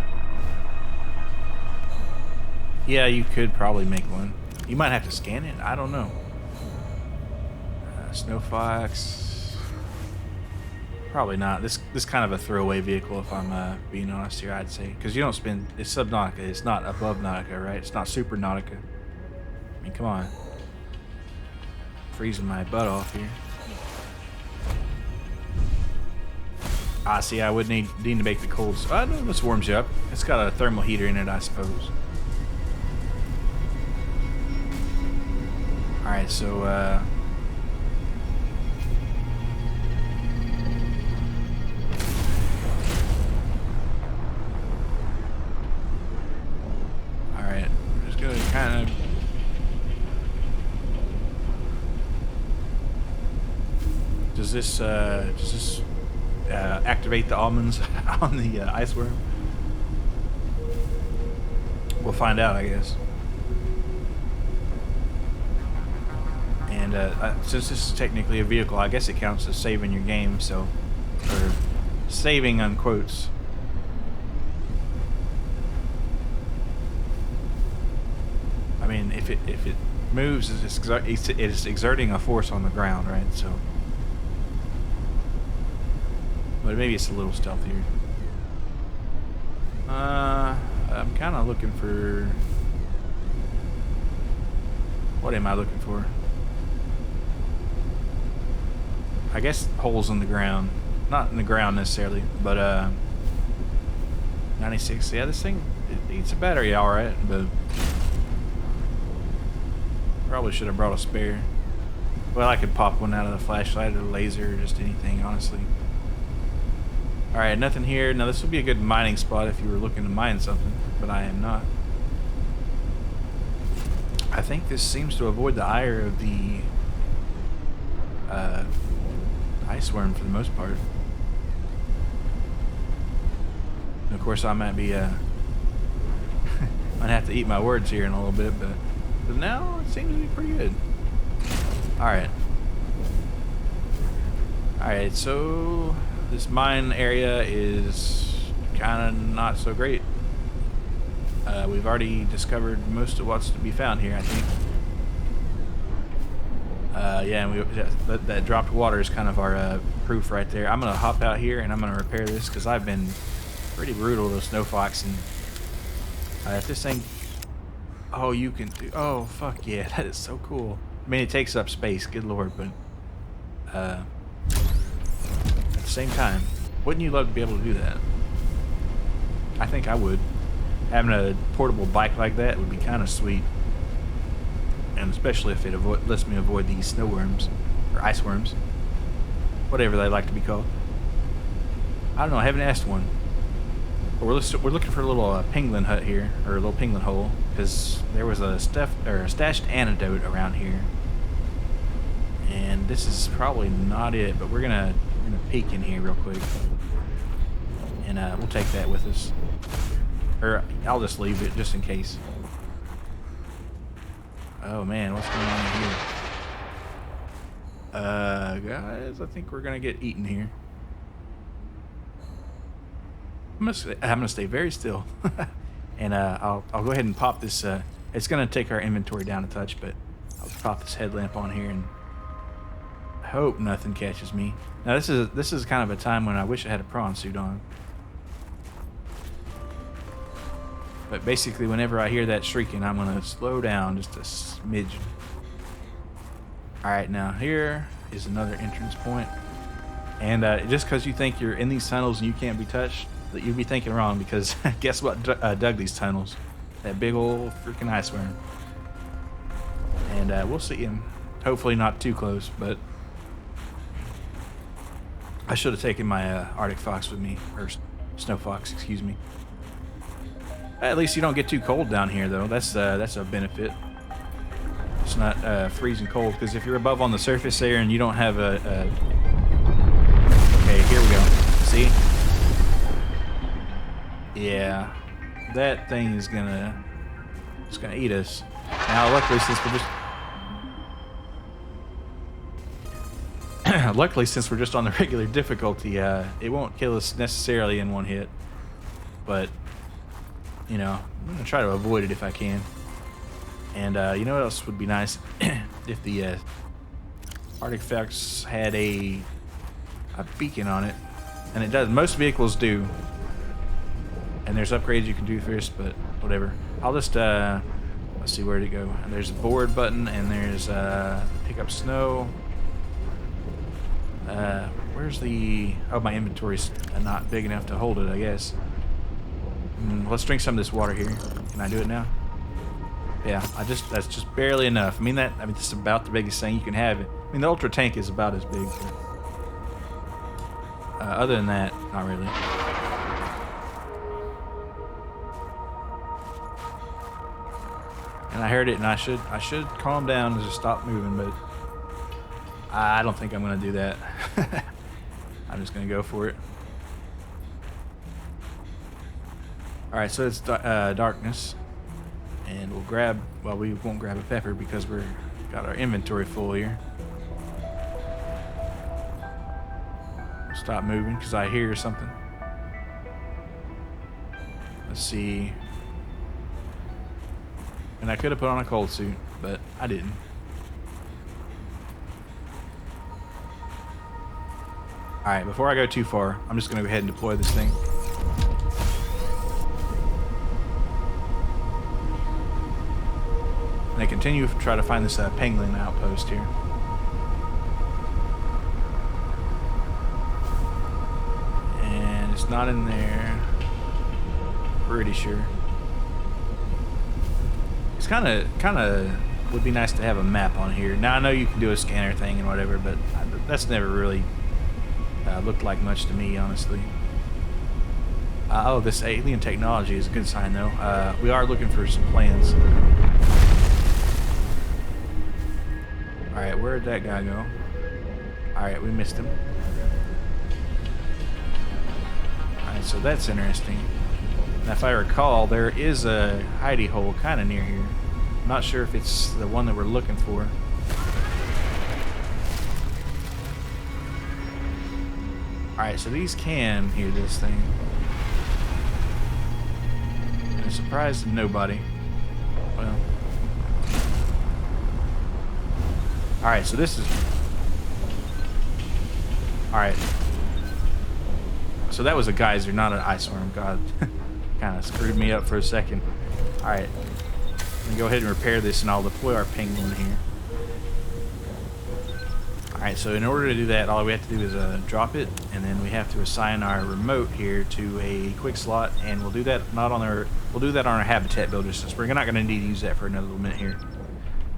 Yeah, you could probably make one. You might have to scan it. I don't know. Snow Fox. Probably not. This kind of a throwaway vehicle, if I'm being honest here, I'd say. Because you don't spend... It's Subnautica. It's not above Nautica, right? It's not Super Nautica. I mean, come on. Freezing my butt off here. Ah, see, I would need to make the cold... Oh, no, this warms you up. It's got a thermal heater in it, I suppose. Alright, so, kind of does this activate the almonds on the ice worm? We'll find out, I guess. And since this is technically a vehicle, I guess it counts as saving your game, so, or saving on quotes. I mean, if it moves, it's exerting a force on the ground, right? So, but maybe it's a little stealthier. I'm kind of looking for. What am I looking for? I guess holes in the ground, not in the ground necessarily, but 96. Yeah, this thing it eats a battery, all right, but. Probably should have brought a spare. Well, I could pop one out of the flashlight or the laser or just anything, honestly. Alright, nothing here. Now, this would be a good mining spot if you were looking to mine something, but I am not. I think this seems to avoid the ire of the ice worm for the most part. And of course, I might be might have to eat my words here in a little bit, but now it seems to be pretty good. Alright. Alright, so this mine area is kind of not so great. We've already discovered most of what's to be found here, I think. Yeah, and that dropped water is kind of our proof right there. I'm going to hop out here and I'm going to repair this because I've been pretty brutal to Snow Fox. And if this thing... Oh, you can do... Oh, fuck yeah. That is so cool. I mean, it takes up space. Good lord, but... at the same time, wouldn't you love to be able to do that? I think I would. Having a portable bike like that would be kind of sweet. And especially if it lets me avoid these snow worms. Or ice worms. whatever they like to be called. I don't know. I haven't asked one. But we're looking for a little penguin hut here, or a little penguin hole, because there was a stashed antidote around here. And this is probably not it, but we're gonna peek in here real quick, and we'll take that with us. Or I'll just leave it just in case. Oh man, what's going on here? Guys, I think we're gonna get eaten here. I'm gonna stay very still, and I'll go ahead and pop this. It's gonna take our inventory down a touch, but I'll pop this headlamp on here and hope nothing catches me. Now this is kind of a time when I wish I had a prawn suit on. But basically, whenever I hear that shrieking, I'm gonna slow down just a smidgen. All right, now here is another entrance point, and just because you think you're in these tunnels and you can't be touched, that you'd be thinking wrong, because guess what dug these tunnels? That big old freaking ice worm. And we'll see him. Hopefully not too close, but I should have taken my Arctic fox with me, or snow fox, excuse me. At least you don't get too cold down here, though. That's a benefit. It's not freezing cold, because if you're above on the surface there and you don't have a okay, here we go. See? Yeah, that thing is gonna eat us. Now, luckily, since we're just on the regular difficulty, it won't kill us necessarily in one hit. But you know, I'm gonna try to avoid it if I can. And you know what else would be nice? If the Arctic fox had a beacon on it, and it does. Most vehicles do. And there's upgrades you can do first, but whatever. I'll just, let's see, where to go. And there's a board button, and there's pick up snow. Where's the, oh, my inventory's not big enough to hold it, I guess. Let's drink some of this water here. Can I do it now? Yeah, that's just barely enough. I mean, this is about the biggest thing you can have. I mean, the Ultra Tank is about as big. But, other than that, not really. And I heard it, and I should calm down and just stop moving, but I don't think I'm gonna do that. I'm just gonna go for it. All right, so it's darkness, and we'll grab. Well, we won't grab a pepper because we're got our inventory full here. We'll stop moving because I hear something. Let's see. And I could have put on a cold suit, but I didn't. Alright, before I go too far, I'm just going to go ahead and deploy this thing. And I continue to try to find this Penglin outpost here. And it's not in there. Pretty sure. It's kind of would be nice to have a map on here. Now I know you can do a scanner thing and whatever, but that's never really looked like much to me, honestly. Oh, this alien technology is a good sign, though. We are looking for some plans. All right, where'd that guy go? All right, we missed him. All right, so that's interesting. Now, if I recall, there is a hidey hole kind of near here. I'm not sure if it's the one that we're looking for. Alright, so these can hear this thing. I'm surprised at nobody. Well. Alright, so this is... Alright. So that was a geyser, not an ice worm. God. Kind of screwed me up for a second. Alright. Let me go ahead and repair this, and I'll deploy our penguin here. Alright, so in order to do that, all we have to do is drop it, and then we have to assign our remote here to a quick slot, and we'll do that on our habitat builder, since we're not going to need to use that for another little minute here.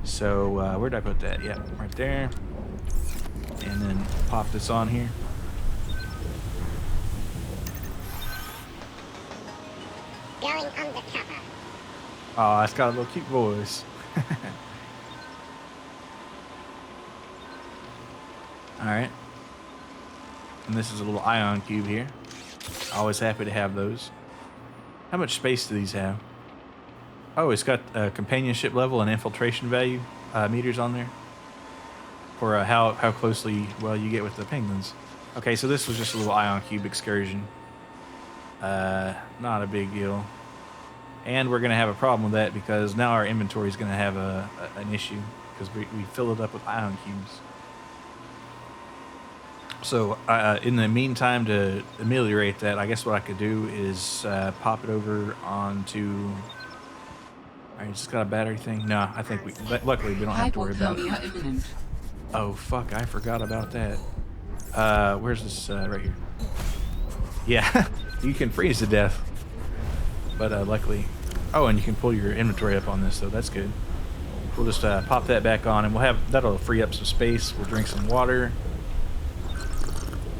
So where did I put that? Yeah, right there. and then pop this on here. Going undercover. Oh, it's got a little cute voice. Alright. And this is a little ion cube here. Always happy to have those. How much space do these have? Oh, it's got companionship level and infiltration value meters on there. For how closely, well, you get with the penguins. Okay, so this was just a little ion cube excursion. Not a big deal. And we're going to have a problem with that because now our inventory is going to have an issue because we fill it up with ion cubes. So in the meantime, to ameliorate that, I guess what I could do is pop it over onto... All right, just got a battery thing? No, I think we... Luckily, we don't have to worry about it. Oh, fuck, I forgot about that. Where's this? Right here. Yeah, you can freeze to death. But luckily... Oh, and you can pull your inventory up on this, so that's good. We'll just pop that back on, and we'll have... That'll free up some space. We'll drink some water.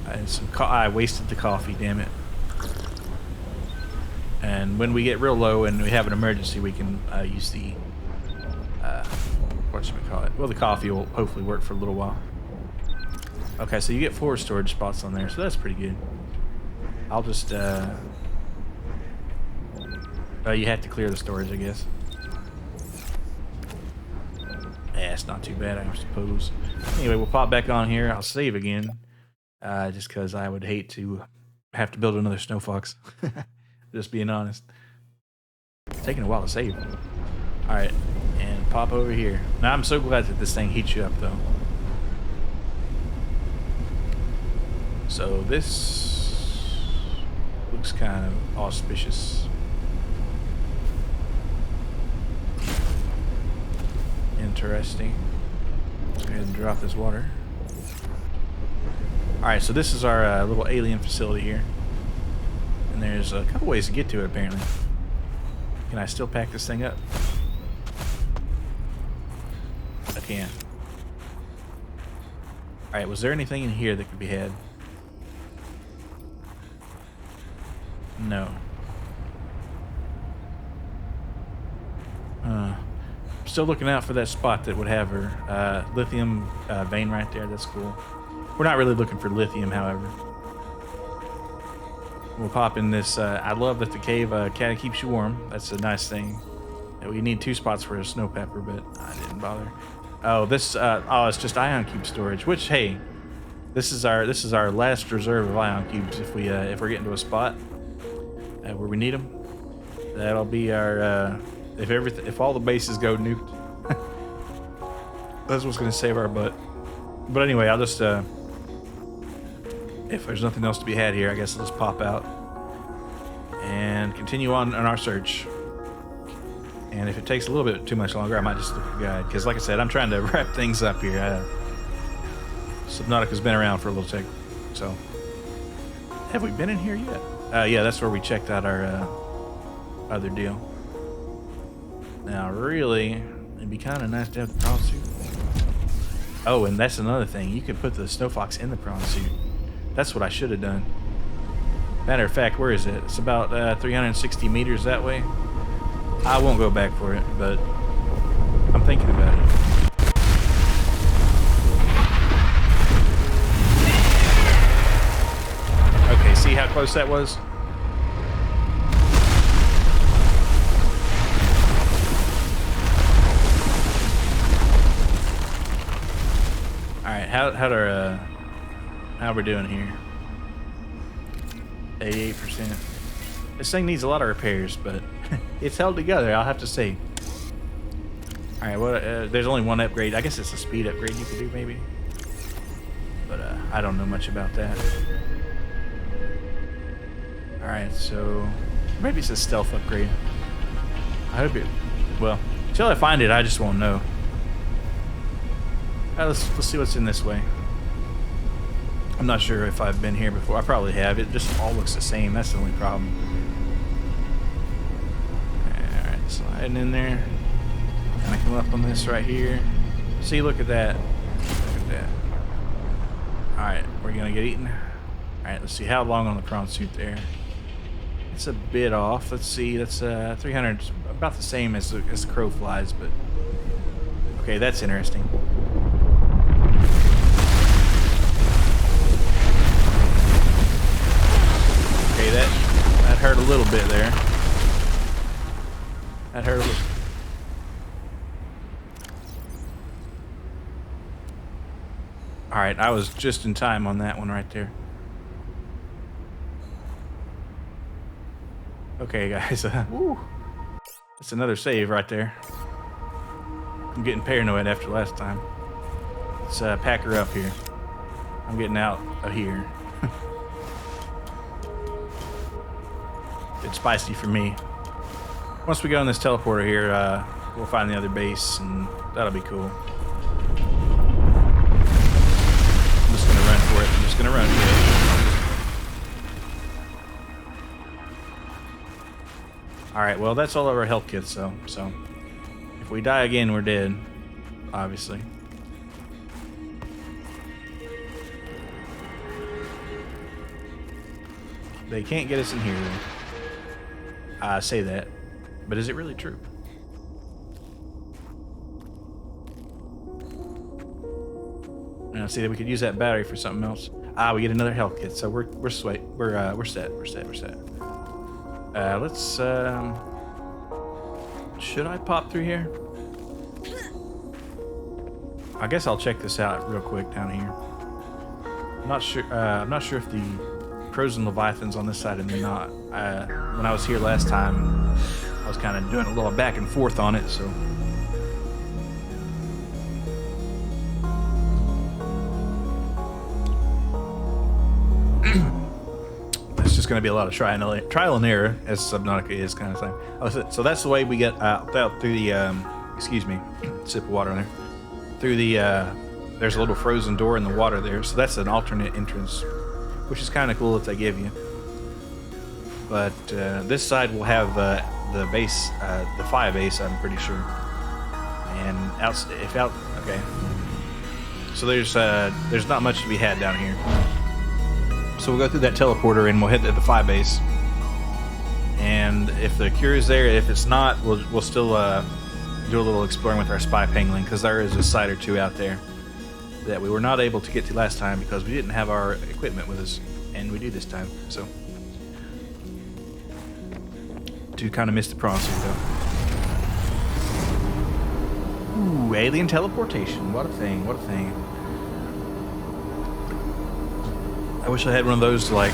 And some I wasted the coffee, damn it. And when we get real low and we have an emergency, we can use the whatchamacallit. Well, the coffee will hopefully work for a little while. Okay, so you get 4 storage spots on there, so that's pretty good. I'll just you have to clear the storage, I guess. Yeah, it's not too bad, I suppose. Anyway, we'll pop back on here. I'll save again. Just because I would hate to have to build another snow fox. Just being honest. It's taking a while to save. Alright, and pop over here. Now, I'm so glad that this thing heats you up, though. So, this looks kind of auspicious. Interesting. Let's go ahead and drop this water. Alright, so this is our little alien facility here. And there's a couple ways to get to it, apparently. Can I still pack this thing up? I can. Alright, was there anything in here that could be had? No. Still looking out for that spot that would have her lithium vein right there. That's cool. We're not really looking for lithium, however. We'll pop in this. I love that the cave kind of keeps you warm. That's a nice thing. We need 2 spots for a snow pepper, but I didn't bother. Oh, this. Oh, it's just ion cube storage. Which, hey, this is our last reserve of ion cubes. If we're getting to a spot where we need them, that'll be our. If all the bases go nuked, that's what's gonna save our butt. But anyway, I'll just. If there's nothing else to be had here, I guess let's pop out and continue on our search. And if it takes a little bit too much longer, I might just look at the guide. Because like I said, I'm trying to wrap things up here. Subnautica's been around for a little tick. So, have we been in here yet? Yeah, that's where we checked out our other deal. Now, really, it'd be kind of nice to have the prawn suit. Oh, and that's another thing. You could put the snow fox in the prawn suit. That's what I should have done. Matter of fact, where is it? It's about 360 meters that way. I won't go back for it, but I'm thinking about it. Okay, see how close that was? Alright, how we're doing here? 88%. This thing needs a lot of repairs, but it's held together, I'll have to say. Alright, what? There's only one upgrade. I guess it's a speed upgrade you could do, maybe. But I don't know much about that. Alright, so maybe it's a stealth upgrade. I hope it. Well, until I find it, I just won't know. Let's see what's in this way. I'm not sure if I've been here before. I probably have. It just all looks the same. That's the only problem. Alright, sliding in there. Can I come up on this right here? See, look at that. Look at that. Alright, we're gonna get eaten. Alright, let's see how long on the prawn suit there. It's a bit off. Let's see, that's 300, about the same as the crow flies, but okay, that's interesting. Okay, that hurt a little bit there. That hurt a little. Alright, I was just in time on that one right there. Okay, guys. That's another save right there. I'm getting paranoid after last time. Let's pack her up here. I'm getting out of here. It's spicy for me. Once we go in this teleporter here, we'll find the other base, and that'll be cool. I'm just gonna run for it. I'm just gonna run for it. Alright, well, that's all of our health kits, so if we die again, we're dead, obviously. They can't get us in here, though. I say that, but is it really true? Now, see that we could use that battery for something else. Ah, we get another health kit, so we're set. Let's should I pop through here? I guess I'll check this out real quick down here. I'm not sure if the crows and leviathans on this side and they're not. When I was here last time, I was kind of doing a little back and forth on it, so. It's just going to be a lot of trial and error, as Subnautica is kind of thing. So that's the way we get out through the, excuse me, sip of water in there. Through the, there's a little frozen door in the water there, so that's an alternate entrance, which is kind of cool that they give you. But this side will have the base, the fire base, I'm pretty sure. And okay. So there's not much to be had down here. So we'll go through that teleporter and we'll head to the fire base. And if the cure is there, if it's not, we'll still do a little exploring with our spy penguin, because there is a site or two out there that we were not able to get to last time because we didn't have our equipment with us, and we do this time. So do kind of miss the prawn suit though. Ooh, alien teleportation! What a thing! What a thing! I wish I had one of those to like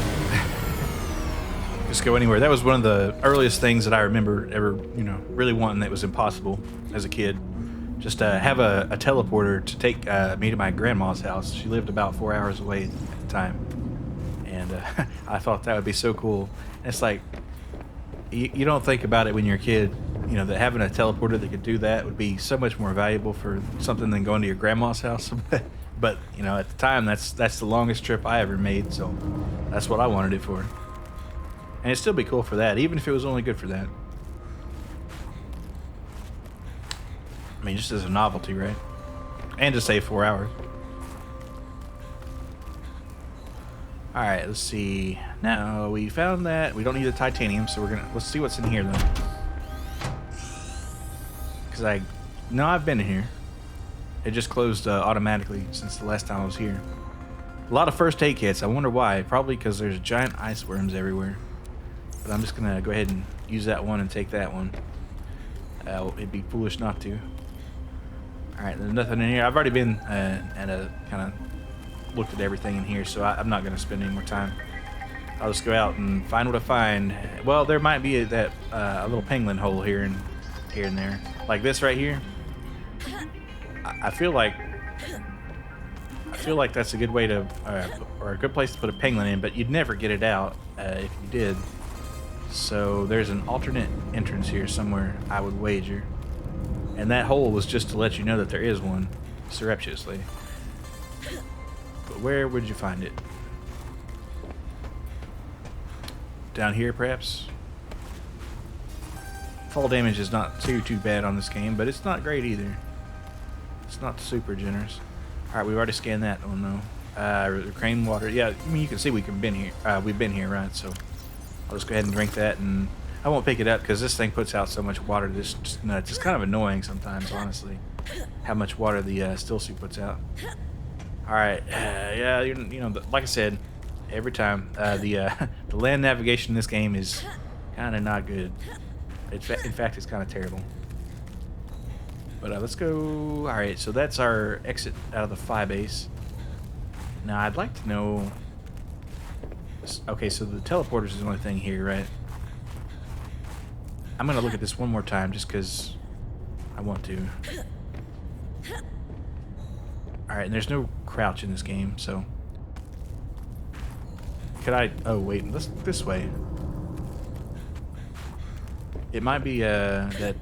just go anywhere. That was one of the earliest things that I remember ever, really wanting that was impossible as a kid. Just have a teleporter to take me to my grandma's house. She lived about 4 hours away at the time. And I thought that would be so cool. And it's like, you don't think about it when you're a kid, that having a teleporter that could do that would be so much more valuable for something than going to your grandma's house. But at the time, that's the longest trip I ever made, so that's what I wanted it for. And it'd still be cool for that, even if it was only good for that. I mean, just as a novelty, right? And to save 4 hours. Alright, let's see. Now, we found that we don't need the titanium, so let's see what's in here, though. Because I've been in here. It just closed automatically since the last time I was here. A lot of first aid kits. I wonder why. Probably because there's giant ice worms everywhere. But I'm just going to go ahead and use that one and take that one. It'd be foolish not to. Alright, there's nothing in here. I've already been and kind of looked at everything in here, so I'm not going to spend any more time. I'll just go out and find what I find. Well, there might be a little penguin hole here and there. Like this right here. I feel like that's a good way to, or a good place to put a penguin in, but you'd never get it out if you did. So there's an alternate entrance here somewhere, I would wager. And that hole was just to let you know that there is one, surreptitiously. But where would you find it? Down here, perhaps? Fall damage is not too bad on this game, but it's not great either. It's not super generous. Alright, we've already scanned that one, though. Crane water. Yeah, I mean, you can see we've been here, right? So I'll just go ahead and drink that, and I won't pick it up because this thing puts out so much water. This just nuts. It's kind of annoying sometimes, honestly, how much water the still suit puts out. All right, yeah, you know, like I said, every time the land navigation in this game is kind of not good. In fact, it's kind of terrible. But let's go. All right, so that's our exit out of the Phi base. Now I'd like to know. Okay, so the teleporters is the only thing here, right? I'm gonna look at this one more time just because I want to. All right, and there's no crouch in this game, so could I? Oh wait, let's this way. It might be that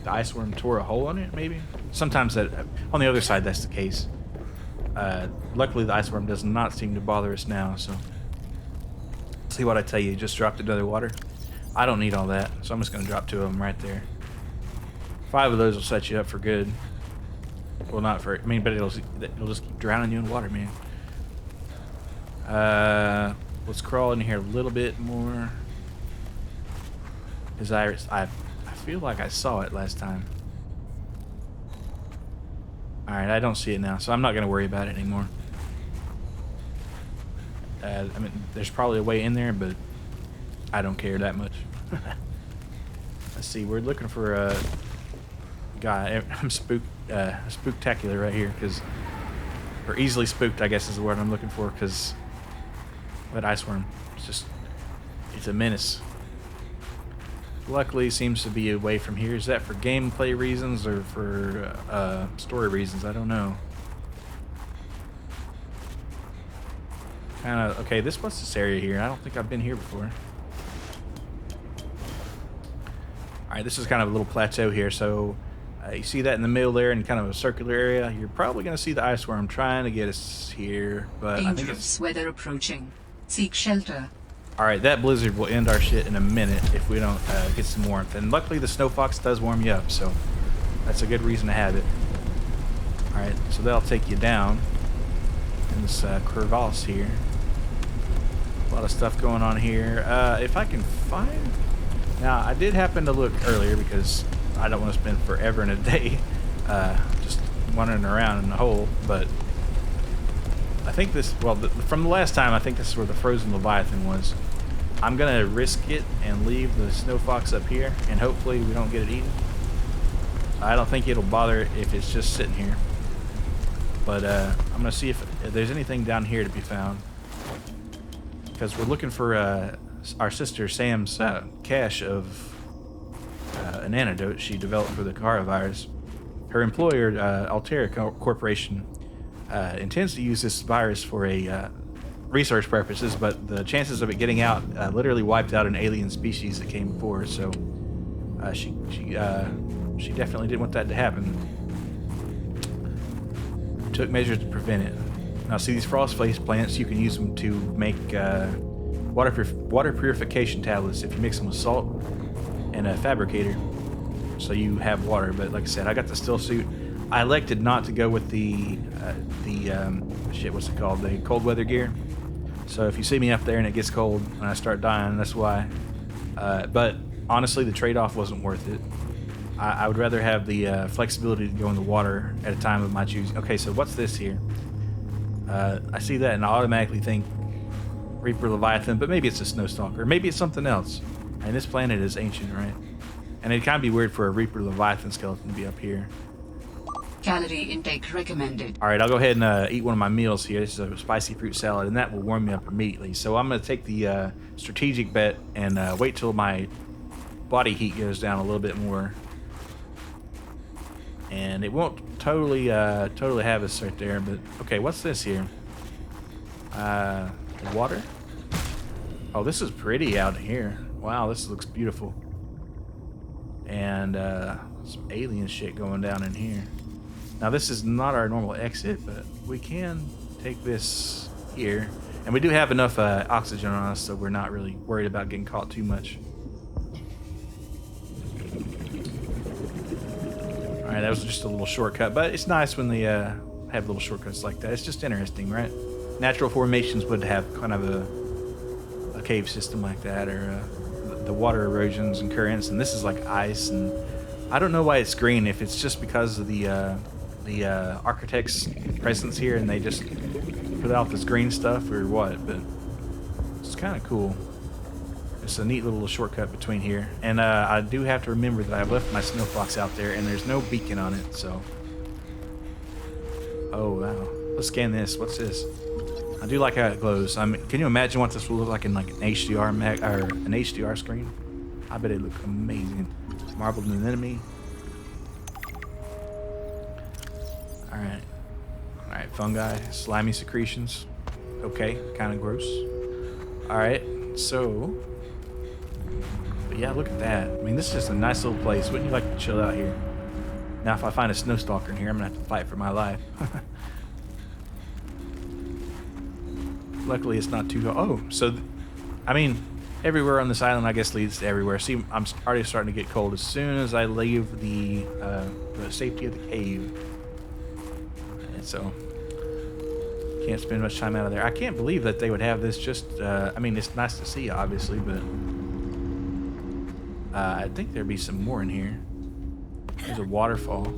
the ice worm tore a hole in it, maybe. Sometimes that on the other side that's the case. Luckily, the ice worm does not seem to bother us now. So, see what I tell you? Just dropped another water. I don't need all that, so I'm just gonna drop 2 of them right there. 5 of those will set you up for good. Well, not for. I mean, but it'll just keep drowning you in water, man. Let's crawl in here a little bit more. His iris. I feel like I saw it last time. Alright, I don't see it now, so I'm not going to worry about it anymore. I mean, there's probably a way in there, but I don't care that much. Let's see, we're looking for a guy. I'm spooktacular right here, or easily spooked, I guess is the word I'm looking for, because that ice worm, it's a menace. Luckily, seems to be away from here. Is that for gameplay reasons or for story reasons? I don't know. Kind of okay. What's this area here? I don't think I've been here before. All right, this is kind of a little plateau here. So you see that in the middle there, in kind of a circular area. You're probably going to see the ice worm trying to get us here, but I think it's weather approaching. Seek shelter. Alright, that blizzard will end our shit in a minute if we don't get some warmth. And luckily the snow fox does warm you up, so that's a good reason to have it. Alright, so that'll take you down in this crevasse here. A lot of stuff going on here. If I can find... Now, I did happen to look earlier because I don't want to spend forever in a day just wandering around in the hole, but I think this... Well, from the last time, I think this is where the frozen Leviathan was. I'm going to risk it and leave the snow fox up here, and hopefully we don't get it eaten. I don't think it'll bother it if it's just sitting here. But I'm going to see if there's anything down here to be found. Because we're looking for our sister Sam's cache of an antidote she developed for the coronavirus. Her employer, Altera Corporation, intends to use this virus for a research purposes, but the chances of it getting out literally wiped out an alien species that came before. So she definitely didn't want that to happen. Took measures to prevent it. Now, see these frost face plants? You can use them to make water purification tablets if you mix them with salt and a fabricator, so you have water. But like I said, I got the still suit. I elected not to go with the what's it called? The cold weather gear. So if you see me up there and it gets cold and I start dying, that's why. But honestly, the trade-off wasn't worth it. I would rather have the flexibility to go in the water at a time of my choosing. Okay, so what's this here? I see that and I automatically think Reaper Leviathan, but maybe it's a Snowstalker. Maybe it's something else. And this planet is ancient, right? And it'd kind of be weird for a Reaper Leviathan skeleton to be up here. Calorie intake recommended. All right, I'll go ahead and eat one of my meals here. This is a spicy fruit salad, and that will warm me up immediately. So I'm going to take the strategic bet and wait till my body heat goes down a little bit more. And it won't totally have us right there, but okay, what's this here? Water? Oh, this is pretty out here. Wow, this looks beautiful. And some alien shit going down in here. Now, this is not our normal exit, but we can take this here. And we do have enough oxygen on us, so we're not really worried about getting caught too much. Alright, that was just a little shortcut, but it's nice when the have little shortcuts like that. It's just interesting, right? Natural formations would have kind of a cave system like that, or the water erosions and currents, and this is like ice. And I don't know why it's green. If it's just because of the architect's presence here, and they just put out this green stuff, or what? But it's kind of cool. It's a neat little shortcut between here. And I do have to remember that I've left my snow fox out there, and there's no beacon on it. So, oh wow, let's scan this. What's this? I do like how it glows. Can you imagine what this will look like in like an HDR or an HDR screen? I bet it look amazing. Marbled anemone. All right, fungi, slimy secretions. Okay, kind of gross. All right, so, but yeah, look at that. I mean, this is just a nice little place. Wouldn't you like to chill out here? Now, if I find a snow stalker in here, I'm gonna have to fight for my life. Luckily, it's not too. Oh, so, I mean, everywhere on this island, I guess, leads to everywhere. See, I'm already starting to get cold as soon as I leave the safety of the cave. And so, can't spend much time out of there. I can't believe that they would have this just. I mean, it's nice to see, obviously, but I think there'd be some more in here. There's a waterfall.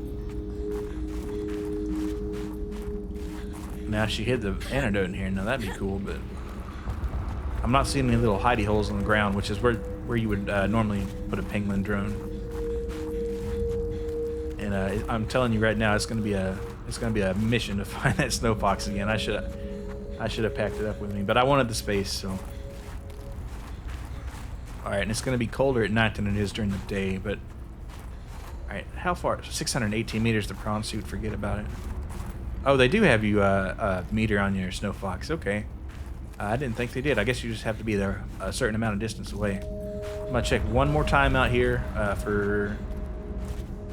Now she hid the antidote in here. Now that'd be cool, but I'm not seeing any little hidey holes on the ground, which is where you would normally put a penguin drone. And I'm telling you right now, it's gonna be a mission to find that snow fox again. I should have packed it up with me, but I wanted the space, so. All right, and it's gonna be colder at night than it is during the day, but. All right, how far? 618 meters to prawn suit. Forget about it. Oh, they do have you a meter on your snow fox. Okay. I didn't think they did. I guess you just have to be there a certain amount of distance away. I'm gonna check one more time out here for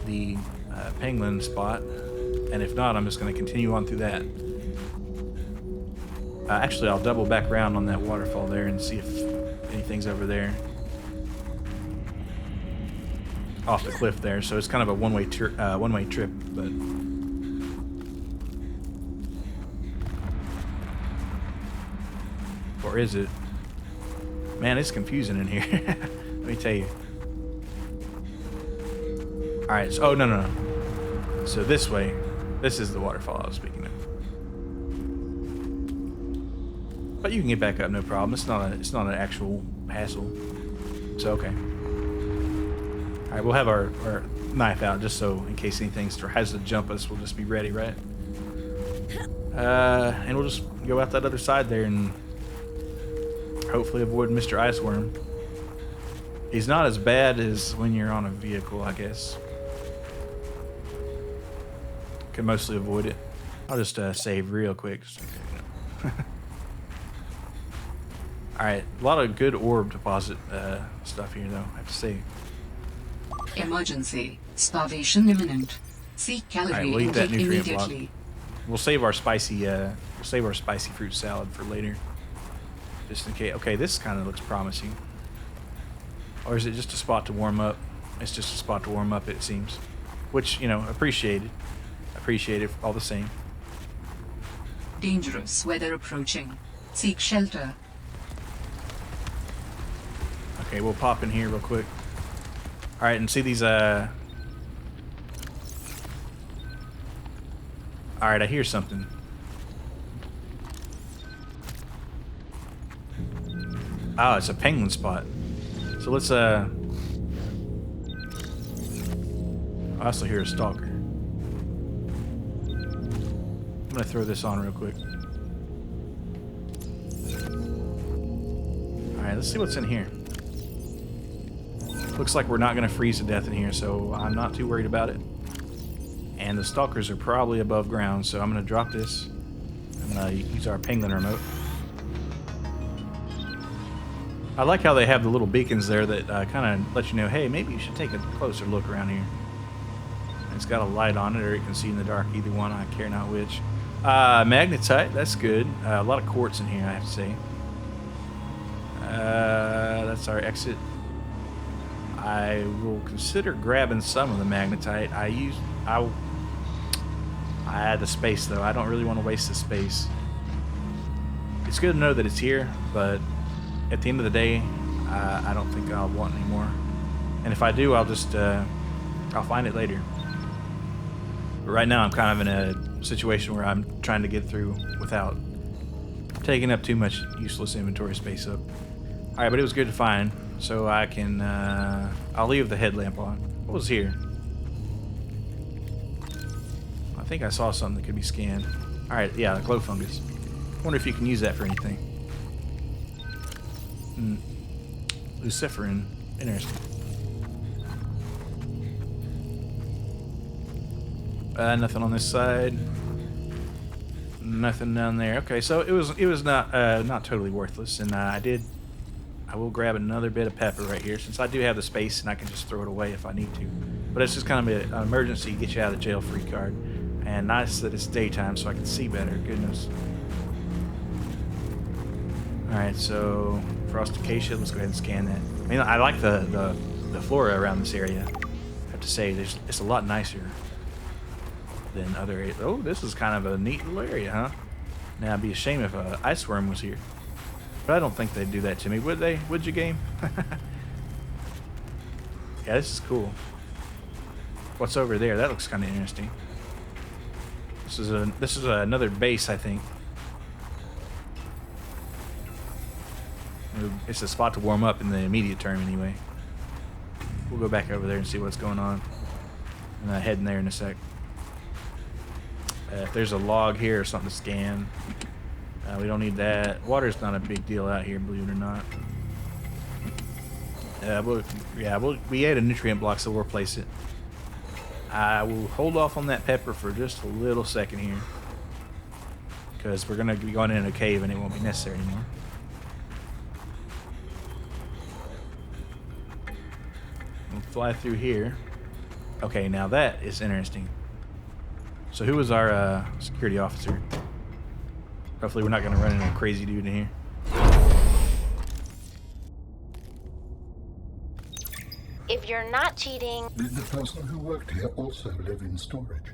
the penguin spot, and if not, I'm just gonna continue on through that. Actually, I'll double back around on that waterfall there and see if anything's over there. Off the cliff there, so it's kind of a one-way trip, but. Or is it? Man, it's confusing in here. Let me tell you. Alright, so, oh, no. So this way, this is the waterfall I was speaking of. But you can get back up, no problem. It's not an actual hassle. So, okay. Alright, we'll have our knife out just so in case anything tries to jump us, we'll just be ready, right? And we'll just go out that other side there and hopefully avoid Mr. Iceworm. He's not as bad as when you're on a vehicle, I guess. Can mostly avoid it. I'll just save real quick. Alright, a lot of good orb deposit stuff here, though, I have to say. Emergency. Starvation imminent. Seek calorie we'll eat that intake nutrient immediately. block. We'll save our spicy fruit salad for later. Just in case. Okay, this kind of looks promising. Or is it just a spot to warm up? It's just a spot to warm up, it seems. Which, you know, appreciated. Appreciated all the same. Dangerous weather approaching. Seek shelter. Okay, we'll pop in here real quick. Alright, and see these, Alright, I hear something. Oh, it's a penguin spot. So let's, I also hear a stalker. I'm gonna throw this on real quick. Alright, let's see what's in here. Looks like we're not gonna freeze to death in here, so I'm not too worried about it. And the stalkers are probably above ground, so I'm gonna drop this. I'm gonna use our penguin remote. I like how they have the little beacons there that kind of let you know, hey, maybe you should take a closer look around here. It's got a light on it, or you can see in the dark, either one, I care not which. Magnetite, that's good. A lot of quartz in here, I have to say. That's our exit. I will consider grabbing some of the magnetite. I I add the space, though. I don't really want to waste the space. It's good to know that it's here, but at the end of the day, I don't think I'll want any more. And if I do, I'll just I'll find it later. But right now, I'm kind of in a situation where I'm trying to get through without taking up too much useless inventory space up. All right, but it was good to find, so I can. I'll leave the headlamp on. What was here? I think I saw something that could be scanned. All right, yeah, glow fungus. Wonder if you can use that for anything. Luciferin. Interesting. Nothing on this side. Nothing down there. Okay, so it was not totally worthless, and I will grab another bit of pepper right here since I do have the space and I can just throw it away if I need to. But it's just kind of an emergency get you out of jail free card, and nice that it's daytime so I can see better. Goodness. All right, so frost acacia. Let's go ahead and scan that. I mean, I like the flora around this area. I have to say, it's a lot nicer than other areas. Oh, this is kind of a neat little area, huh? Now, it'd be a shame if an ice worm was here. But I don't think they'd do that to me, would they? Would you, game? Yeah, this is cool. What's over there? That looks kind of interesting. This is another base, I think. It's a spot to warm up in the immediate term, anyway. We'll go back over there and see what's going on. And head in there in a sec. If there's a log here or something to scan, we don't need that. Water's not a big deal out here, believe it or not. We ate a nutrient block, so we'll replace it. I will hold off on that pepper for just a little second here, because we're going to be going in a cave and it won't be necessary anymore. We'll fly through here. Okay, now that is interesting. So who was our security officer? Hopefully we're not going to run into a crazy dude in here. If you're not cheating... Did the person who worked here also live in storage?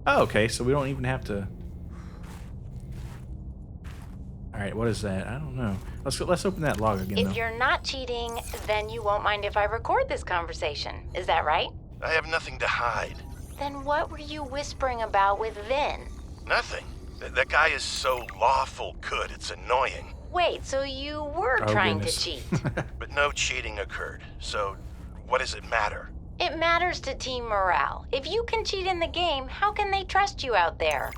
Oh, okay, so we don't even have to... Alright, what is that? I don't know. Let's open that log again, though. If you're not cheating, then you won't mind if I record this conversation. Is that right? I have nothing to hide. Then what were you whispering about with Vin? Nothing. That guy is so lawful good, it's annoying. Wait, so you were trying to cheat? But no cheating occurred, so what does it matter? It matters to team morale. If you can cheat in the game, how can they trust you out there?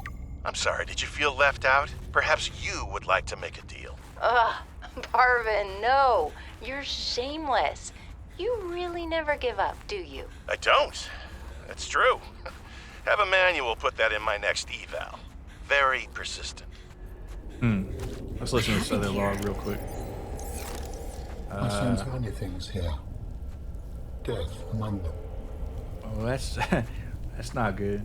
I'm sorry, did you feel left out? Perhaps you would like to make a deal. Ugh, Parvin, no. You're shameless. You really never give up, do you? I don't. That's true. Have a manual put that in my next eval. Very persistent. Let's listen to this other log real quick. I sense many things here. Death among them. Oh, that's not good.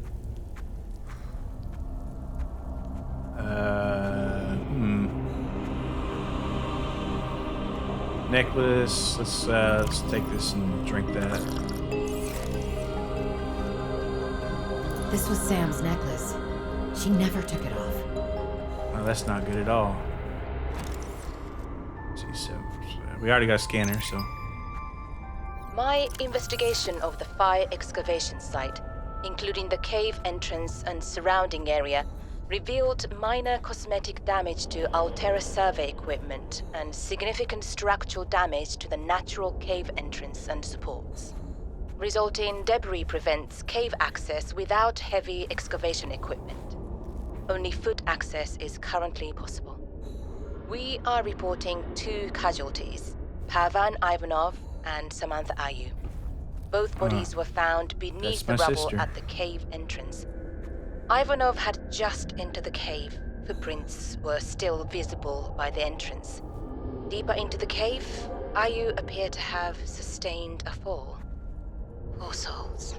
Necklace. Let's take this and drink that. This was Sam's necklace. She never took it off. Oh, that's not good at all. Let's see, so we already got a scanner, so. My investigation of the fire excavation site, including the cave entrance and surrounding area, revealed minor cosmetic damage to Altera survey equipment and significant structural damage to the natural cave entrance and supports. Resulting debris prevents cave access without heavy excavation equipment. Only foot access is currently possible. We are reporting 2 casualties, Pavan Ivanov and Samantha Ayu. Both bodies were found beneath the rubble sister at the cave entrance. Ivanov had just entered the cave. Footprints were still visible by the entrance. Deeper into the cave, Ayu appeared to have sustained a fall. Poor souls.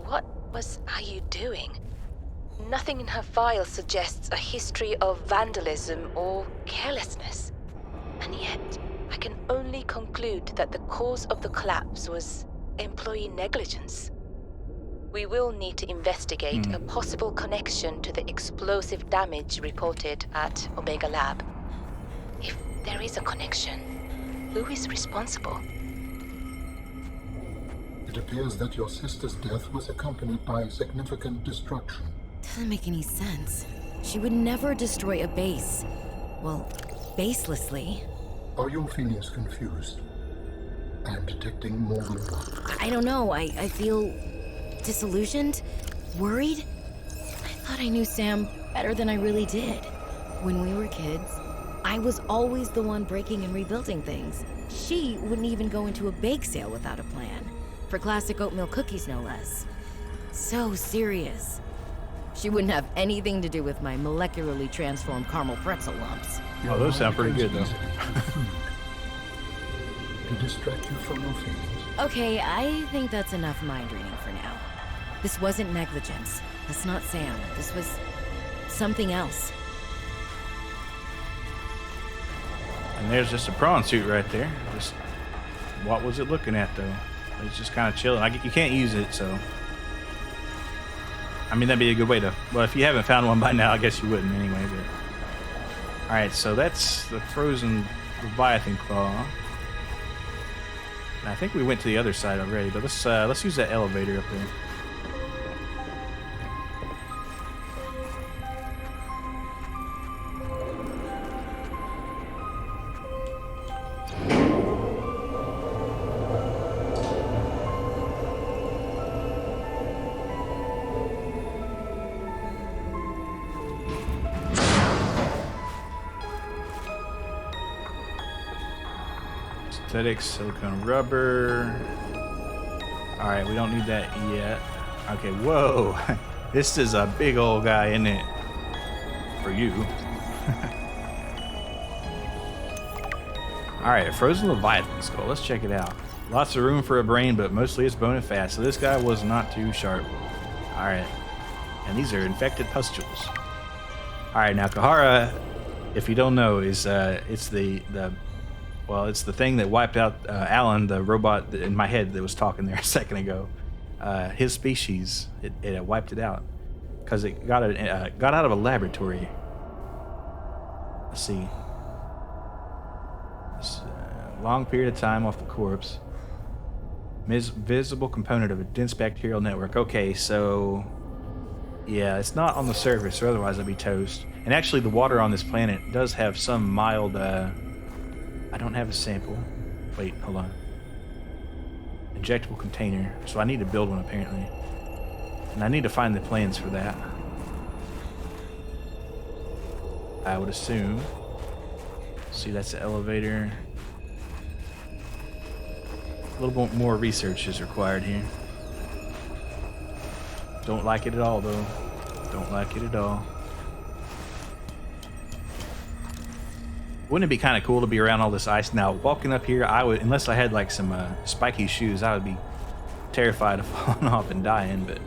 What was Ayu doing? Nothing in her file suggests a history of vandalism or carelessness. And yet, I can only conclude that the cause of the collapse was employee negligence. We will need to investigate a possible connection to the explosive damage reported at Omega Lab. If there is a connection, who is responsible? It appears that your sister's death was accompanied by significant destruction. Doesn't make any sense. She would never destroy a base. Well, baselessly. Are your feelings confused? I am detecting more than one. I don't know. I feel disillusioned, worried. I thought I knew Sam better than I really did. When we were kids, I was always the one breaking and rebuilding things. She wouldn't even go into a bake sale without a plan. For classic oatmeal cookies, no less. So serious. She wouldn't have anything to do with my molecularly transformed caramel pretzel lumps. Oh, those sound pretty good, though. To distract you from your feelings. Okay, I think that's enough mind reading for now. This wasn't negligence. That's not Sam. This was something else. And there's just a prawn suit right there. Just, what was it looking at, though? It's just kind of chilling. You can't use it, so... I mean, that'd be a good way to... Well, if you haven't found one by now, I guess you wouldn't anyway, but... Alright, so that's the frozen Leviathan claw. And I think we went to the other side already, but let's use that elevator up there. Synthetic silicone rubber. Alright, we don't need that yet. Okay, whoa. This is a big old guy, isn't it? For you. Alright, frozen Leviathan skull. Let's check it out. Lots of room for a brain, but mostly it's bone and fat. So this guy was not too sharp. Alright. And these are infected pustules. Alright, now Kahara, if you don't know, is it's the thing that wiped out Alan, the robot in my head that was talking there a second ago. His species, it wiped it out because it got out of a laboratory. Let's see. Long period of time off the corpse. Visible component of a dense bacterial network. Okay, so yeah, it's not on the surface, or otherwise it'd be toast. And actually, the water on this planet does have some mild. I don't have a sample. Wait, hold on. Injectable container. So I need to build one apparently. And I need to find the plans for that. I would assume. See, that's the elevator. A little bit more research is required here. Don't like it at all, though. Don't like it at all. Wouldn't it be kind of cool to be around all this ice? Now, walking up here, I would, unless I had like some spiky shoes, I would be terrified of falling off and dying, but...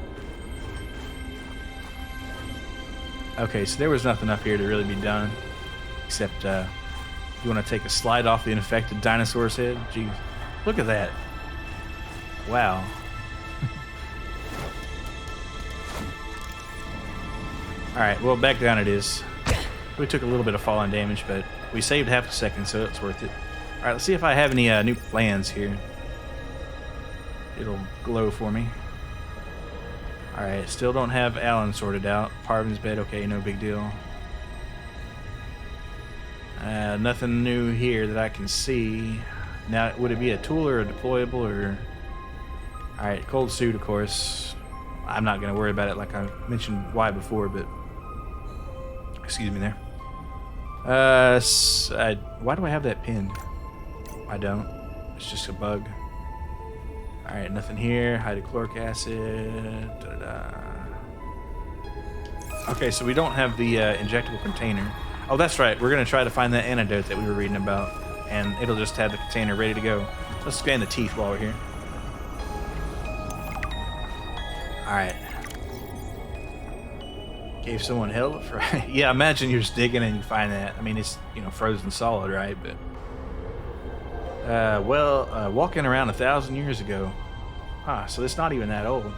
Okay, so there was nothing up here to really be done, except you want to take a slide off the infected dinosaur's head? Jeez, look at that. Wow. Alright, well, back down it is. We took a little bit of falling damage, but we saved half a second, so it's worth it. Alright, let's see if I have any new plans here. It'll glow for me. Alright, still don't have Alan sorted out. Parvin's bed, okay, no big deal. Nothing new here that I can see. Now, would it be a tool or a deployable or... Alright, cold suit, of course. I'm not going to worry about it like I mentioned why before, but... Excuse me there. Why do I have that pin? I don't. It's just a bug. Alright, nothing here. Hydrochloric acid. Okay, so we don't have the injectable container. Oh, that's right. We're going to try to find that antidote that we were reading about. And it'll just have the container ready to go. Let's scan the teeth while we're here. Alright. Gave someone hell for... Yeah, imagine you're just digging and you find that. I mean, it's, you know, frozen solid, right? But... walking around 1,000 years ago. Huh, so it's not even that old.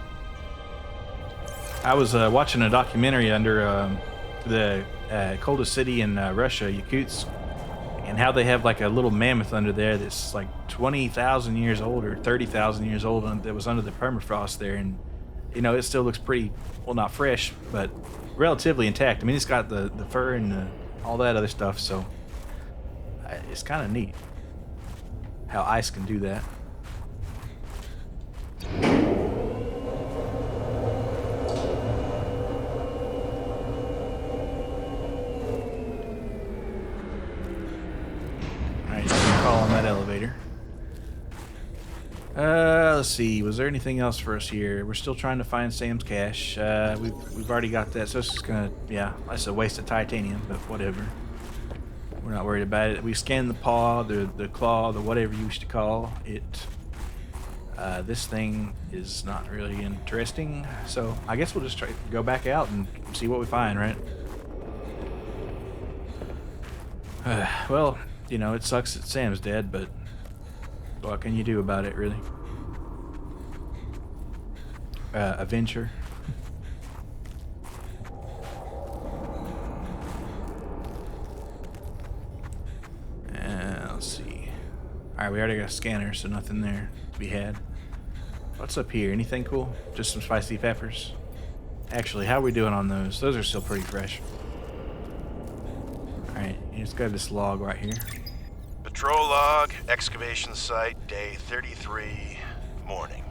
I was watching a documentary under the coldest city in Russia, Yakutsk, and how they have like a little mammoth under there that's like 20,000 years old or 30,000 years old, and that was under the permafrost there. And you know, it still looks pretty, well, not fresh, but relatively intact. I mean, it's got the fur and all that other stuff, so it's kind of neat how ice can do that. Alright, call on that elevator. Let's see. Was there anything else for us here? We're still trying to find Sam's cache. We've already got that, so it's just gonna, yeah, that's a waste of titanium, but whatever. We're not worried about it. We scanned the paw, the claw, the whatever you wish to call it. This thing is not really interesting, so I guess we'll just try go back out and see what we find, right? Well, you know, it sucks that Sam's dead, but what can you do about it, really? Adventure. Let's see. Alright, we already got a scanner, so nothing there to be had. What's up here? Anything cool? Just some spicy peppers. Actually, how are we doing on those? Those are still pretty fresh. Alright, let's go to this log right here. Patrol log, excavation site, day 33, morning.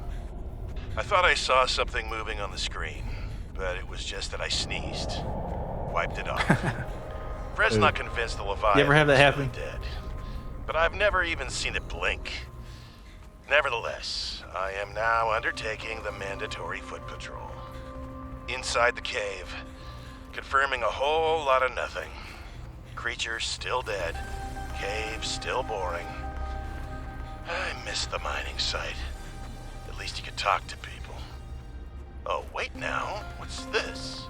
I thought I saw something moving on the screen, but it was just that I sneezed. Wiped it off. Fred's not convinced the Leviathan you ever have that happen? Dead, but I've never even seen it blink. Nevertheless, I am now undertaking the mandatory foot patrol. Inside the cave, confirming a whole lot of nothing. Creature still dead, cave still boring. I miss the mining site. At least you could talk to people. Oh, wait now, what's this?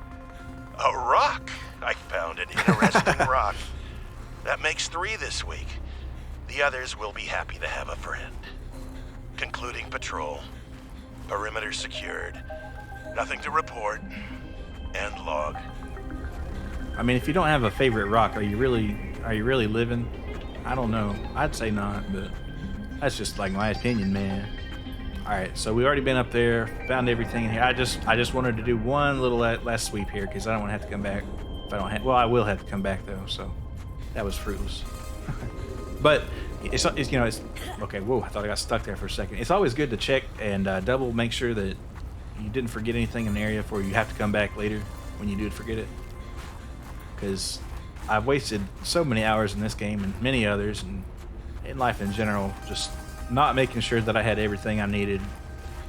A rock! I found an interesting rock. That makes 3 this week. The others will be happy to have a friend. Concluding patrol. Perimeter secured. Nothing to report. End log. I mean, if you don't have a favorite rock, are you really living? I don't know. I'd say not, but that's just like my opinion, man. All right, so we've already been up there, found everything in here. I just wanted to do one little last sweep here because I don't want to have to come back if I don't have. Well, I will have to come back though, so that was fruitless. But it's you know, it's okay. Whoa, I thought I got stuck there for a second. It's always good to check and double make sure that you didn't forget anything in the area before you have to come back later when you do forget it. Because I've wasted so many hours in this game and many others and in life in general, just not making sure that I had everything I needed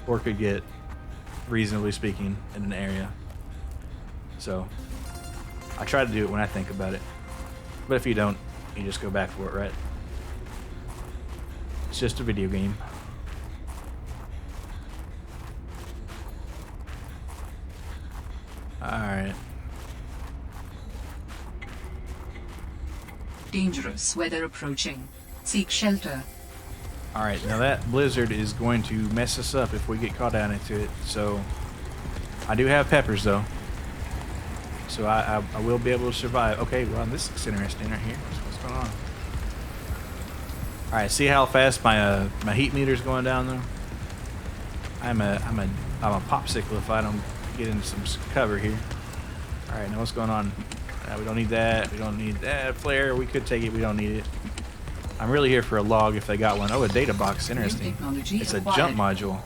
or could get, reasonably speaking, in an area. So I try to do it when I think about it. But if you don't, you just go back for it, right? It's just a video game. Alright. Dangerous weather approaching. Seek shelter. Alright, now that blizzard is going to mess us up if we get caught down into it. So, I do have peppers though. So I will be able to survive. Okay, well this looks interesting right here. What's going on? Alright, see how fast my my heat meter's going down though? I'm a popsicle if I don't get into some cover here. Alright, now what's going on? We don't need that. We don't need that flare. We could take it. We don't need it. I'm really here for a log if they got one. Oh, a data box. Interesting. It's a jump module.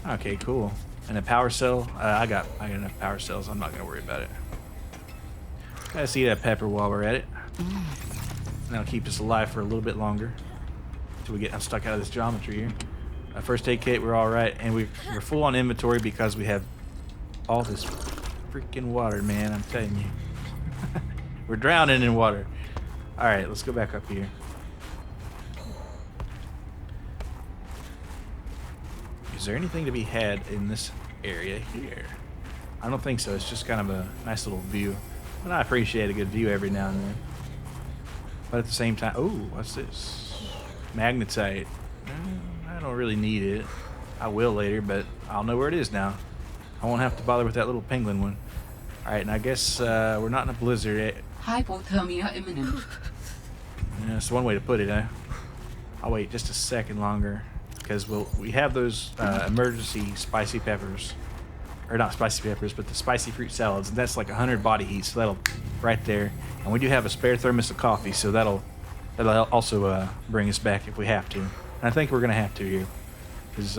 Okay, cool. And a power cell. I got enough power cells. I'm not gonna worry about it. Gotta see that pepper while we're at it. That'll keep us alive for a little bit longer until we get unstuck out of this geometry here. First aid kit, we're all right, and we're full on inventory because we have all this freaking water, man. I'm telling you. We're drowning in water. All right, let's go back up here. Is there anything to be had in this area here? I don't think so. It's just kind of a nice little view. And I appreciate a good view every now and then. But at the same time, oh, what's this? Magnetite. I don't really need it. I will later, but I'll know where it is now. I won't have to bother with that little penguin one. All right, and I guess we're not in a blizzard yet. Hypothermia imminent. Yeah, that's one way to put it. I'll wait just a second longer because we have those emergency spicy peppers, or not spicy peppers, but the spicy fruit salads, and that's like 100 body heat, so that'll right there. And we do have a spare thermos of coffee, so that'll also bring us back if we have to. And I think we're gonna have to here because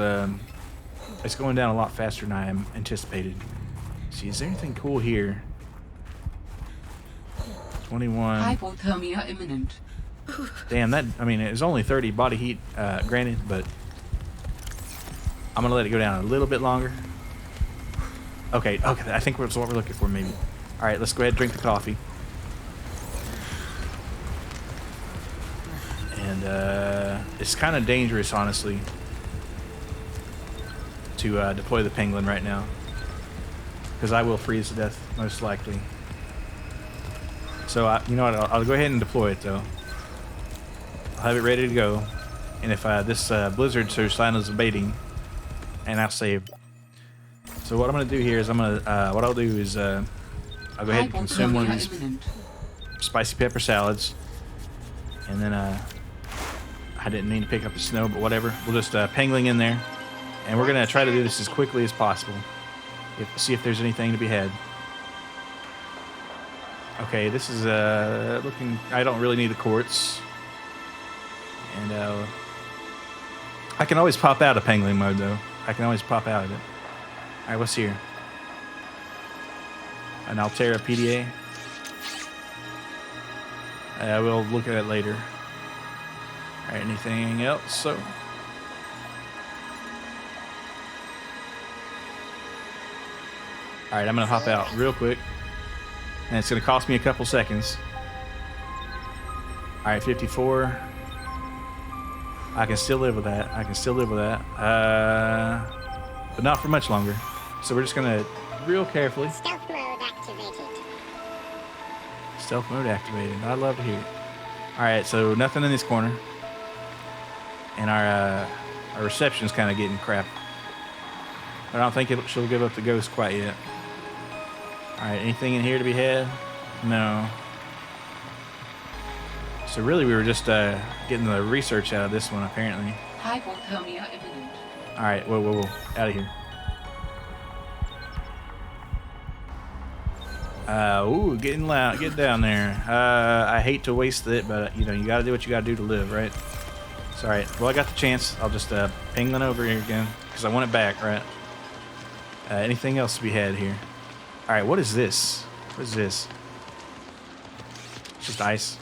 it's going down a lot faster than I anticipated. See, is there anything cool here? 21. Hypothermia imminent. Damn, that, I mean, it was only 30 body heat, granted, but I'm gonna let it go down a little bit longer. Okay, I think that's what we're looking for, maybe. All right, let's go ahead and drink the coffee. And it's kind of dangerous, honestly, to deploy the Penglin right now, because I will freeze to death most likely. So you know what? I'll go ahead and deploy it though. I'll have it ready to go, and if this blizzard sign is abating, and I'll save. So what I'm gonna do here is what I'll do is I'll go ahead and consume one of these spicy pepper salads, and then I didn't mean to pick up the snow, but whatever. We'll just Penglin in there, and we're gonna try to do this as quickly as possible. See if there's anything to be had. Okay, this is looking. I don't really need the quartz, and I can always pop out of Penglin mode though. I can always pop out of it. All right, what's here? An Altera PDA. We'll look at it later. All right, anything else? So. All right, I'm gonna hop out real quick, and it's gonna cost me a couple seconds. All right, 54. I can still live with that. But not for much longer. So we're just gonna real carefully. Stealth mode activated. Stealth mode activated. I'd love to hear it. All right, so nothing in this corner, and our reception's kind of getting crap. I don't think she'll give up the ghost quite yet. All right, anything in here to be had? No. So really, we were just getting the research out of this one, apparently. Hypothermia imminent. All right, whoa, out of here. Ooh, getting loud. Get down there. I hate to waste it, but you know, you gotta do what you gotta do to live, right? So, all right. Well, I got the chance. I'll just Penglin over here again because I want it back, right? Anything else to be had here? All right. What is this? What is this? It's just ice.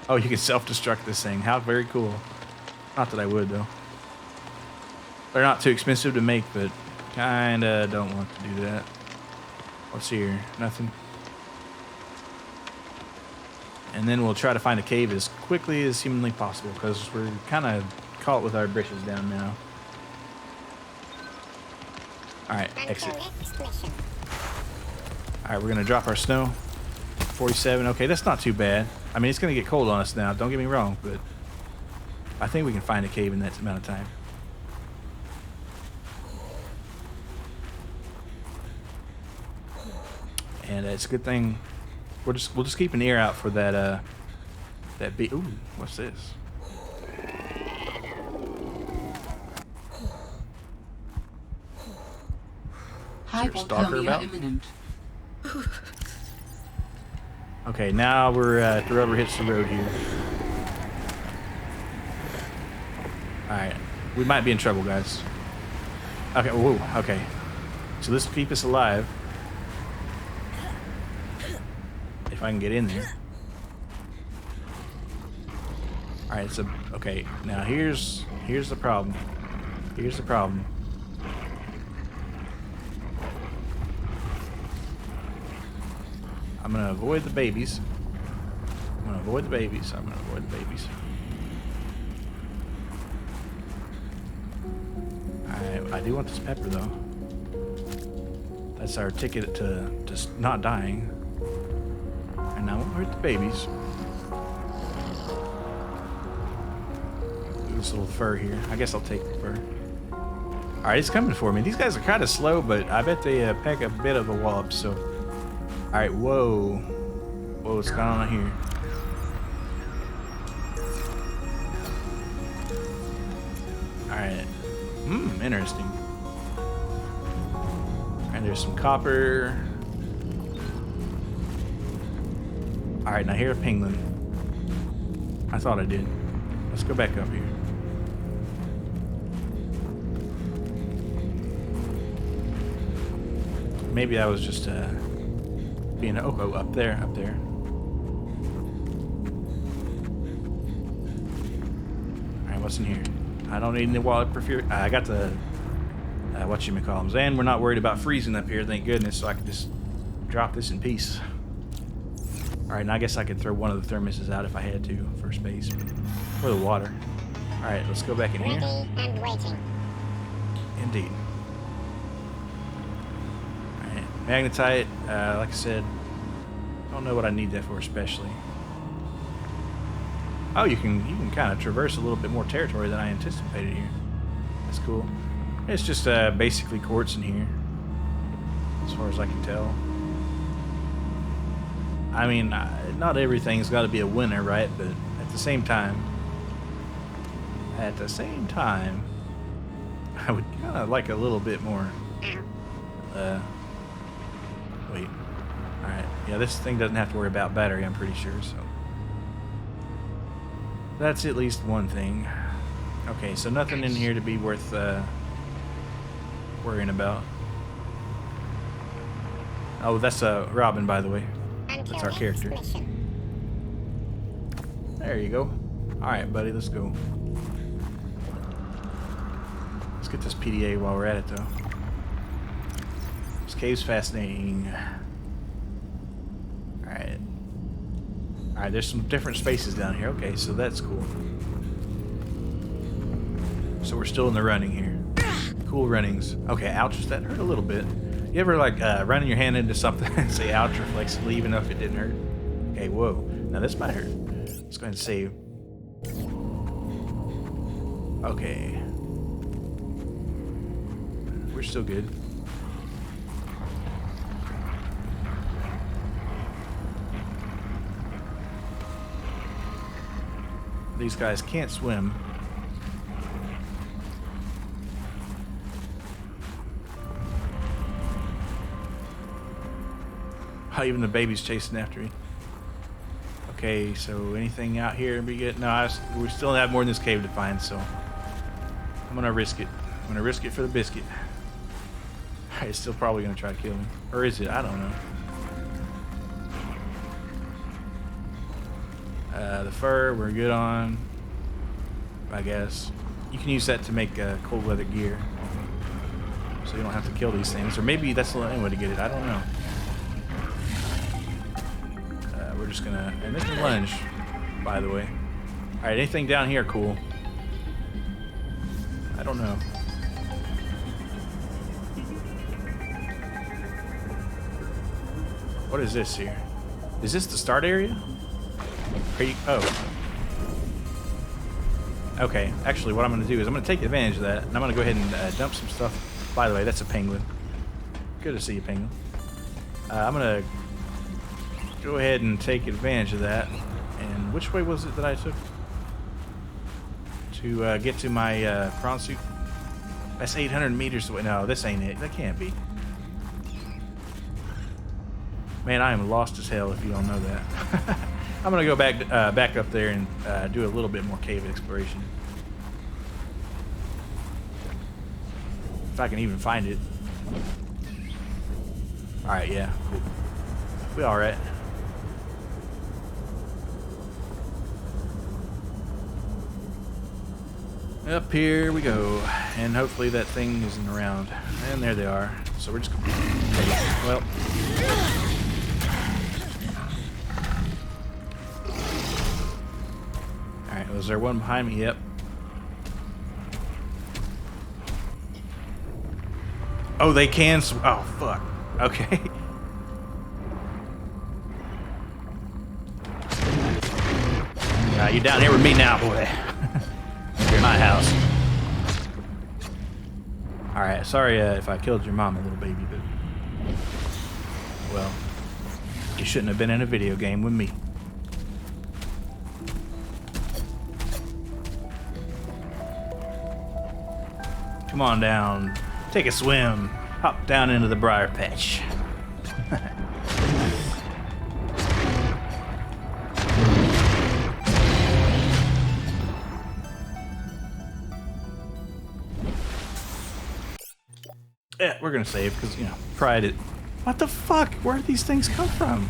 Oh, you can self-destruct this thing. How very cool. Not that I would though. They're not too expensive to make, but kinda don't want to do that. What's here? Nothing. And then we'll try to find a cave as quickly as humanly possible because we're kind of caught with our britches down now. Alright, exit. Alright, we're going to drop our snow. 47. Okay, that's not too bad. I mean, it's going to get cold on us now. Don't get me wrong, but I think we can find a cave in that amount of time. And it's a good thing we'll just keep an ear out for that that bee. Ooh, what's this? Hypothermia imminent. Okay, now we're the rubber hits the road here. All right, we might be in trouble, guys. Okay, whoa, okay. So this will keep us alive. If I can get in there. All right, so okay. Now here's the problem. Here's the problem. I'm gonna avoid the babies. I do want this pepper though. That's our ticket to just not dying. And I won't hurt the babies. This little fur here. I guess I'll take the fur. All right, it's coming for me. These guys are kind of slow, but I bet they pack a bit of a wallop. So, all right, whoa, what's going on here? All right, interesting. And there's some copper. All right, now here a penguin. I thought I did. Let's go back up here. Maybe I was just being up there. All right, what's in here? I don't need any wallet perfume. I got the whatchamacallums, and we're not worried about freezing up here, thank goodness. So I can just drop this in peace. All right, and I guess I could throw one of the thermoses out if I had to for space or the water. All right, let's go back in here. Ready and waiting. Indeed. Magnetite, like I said, I don't know what I need that for especially. Oh, you can kind of traverse a little bit more territory than I anticipated here. That's cool. It's just basically quartz in here, as far as I can tell. I mean, not everything's got to be a winner, right? But at the same time, I would kind of like a little bit more. Wait. Alright. Yeah, this thing doesn't have to worry about battery, I'm pretty sure, so. That's at least one thing. Okay, so nothing in here to be worth worrying about. Oh, that's Robin, by the way. That's our character. There you go. Alright, buddy, let's go. Let's get this PDA while we're at it, though. This cave's fascinating. Alright. Alright, there's some different spaces down here. Okay, so that's cool. So we're still in the running here. Cool runnings. Okay, ouch, that hurt a little bit. You ever like running your hand into something and say ouch reflexively even if it didn't hurt? Okay, whoa. Now this might hurt. Let's go ahead and save. Okay. We're still good. These guys can't swim. Oh, even the baby's chasing after me. Okay, so anything out here be good? No, we still have more in this cave to find, so I'm gonna risk it. I'm gonna risk it for the biscuit. It's still probably gonna try to kill me. Or is it? I don't know. The fur, we're good on, I guess. You can use that to make cold weather gear. So you don't have to kill these things. Or maybe that's the only way to get it. I don't know. We're just gonna, and this is lunge, by the way. Alright, anything down here cool? I don't know. What is this here? Is this the start area? Oh. Okay, actually what I'm gonna do is I'm gonna take advantage of that, and I'm gonna go ahead and dump some stuff. By the way, that's a penguin. Good to see you, penguin. I'm gonna go ahead and take advantage of that. And which way was it that I took to get to my prawn suit? That's 800 meters away. No, this ain't it. That can't be. Man, I am lost as hell if you don't know that. I'm gonna go back up there and do a little bit more cave exploration. If I can even find it. Alright, yeah, cool. We alright. Up here we go. And hopefully that thing isn't around. And there they are. So we're just gonna... Well... Alright, was there one behind me? Yep. Oh, they can... Oh, fuck. Okay. You're down here with me now, boy. You're in my house. Alright, sorry if I killed your mama, little baby, but... Well, you shouldn't have been in a video game with me. Come on down. Take a swim. Hop down into the briar patch. Yeah, we're gonna save because, you know, pride it. What the fuck? Where did these things come from?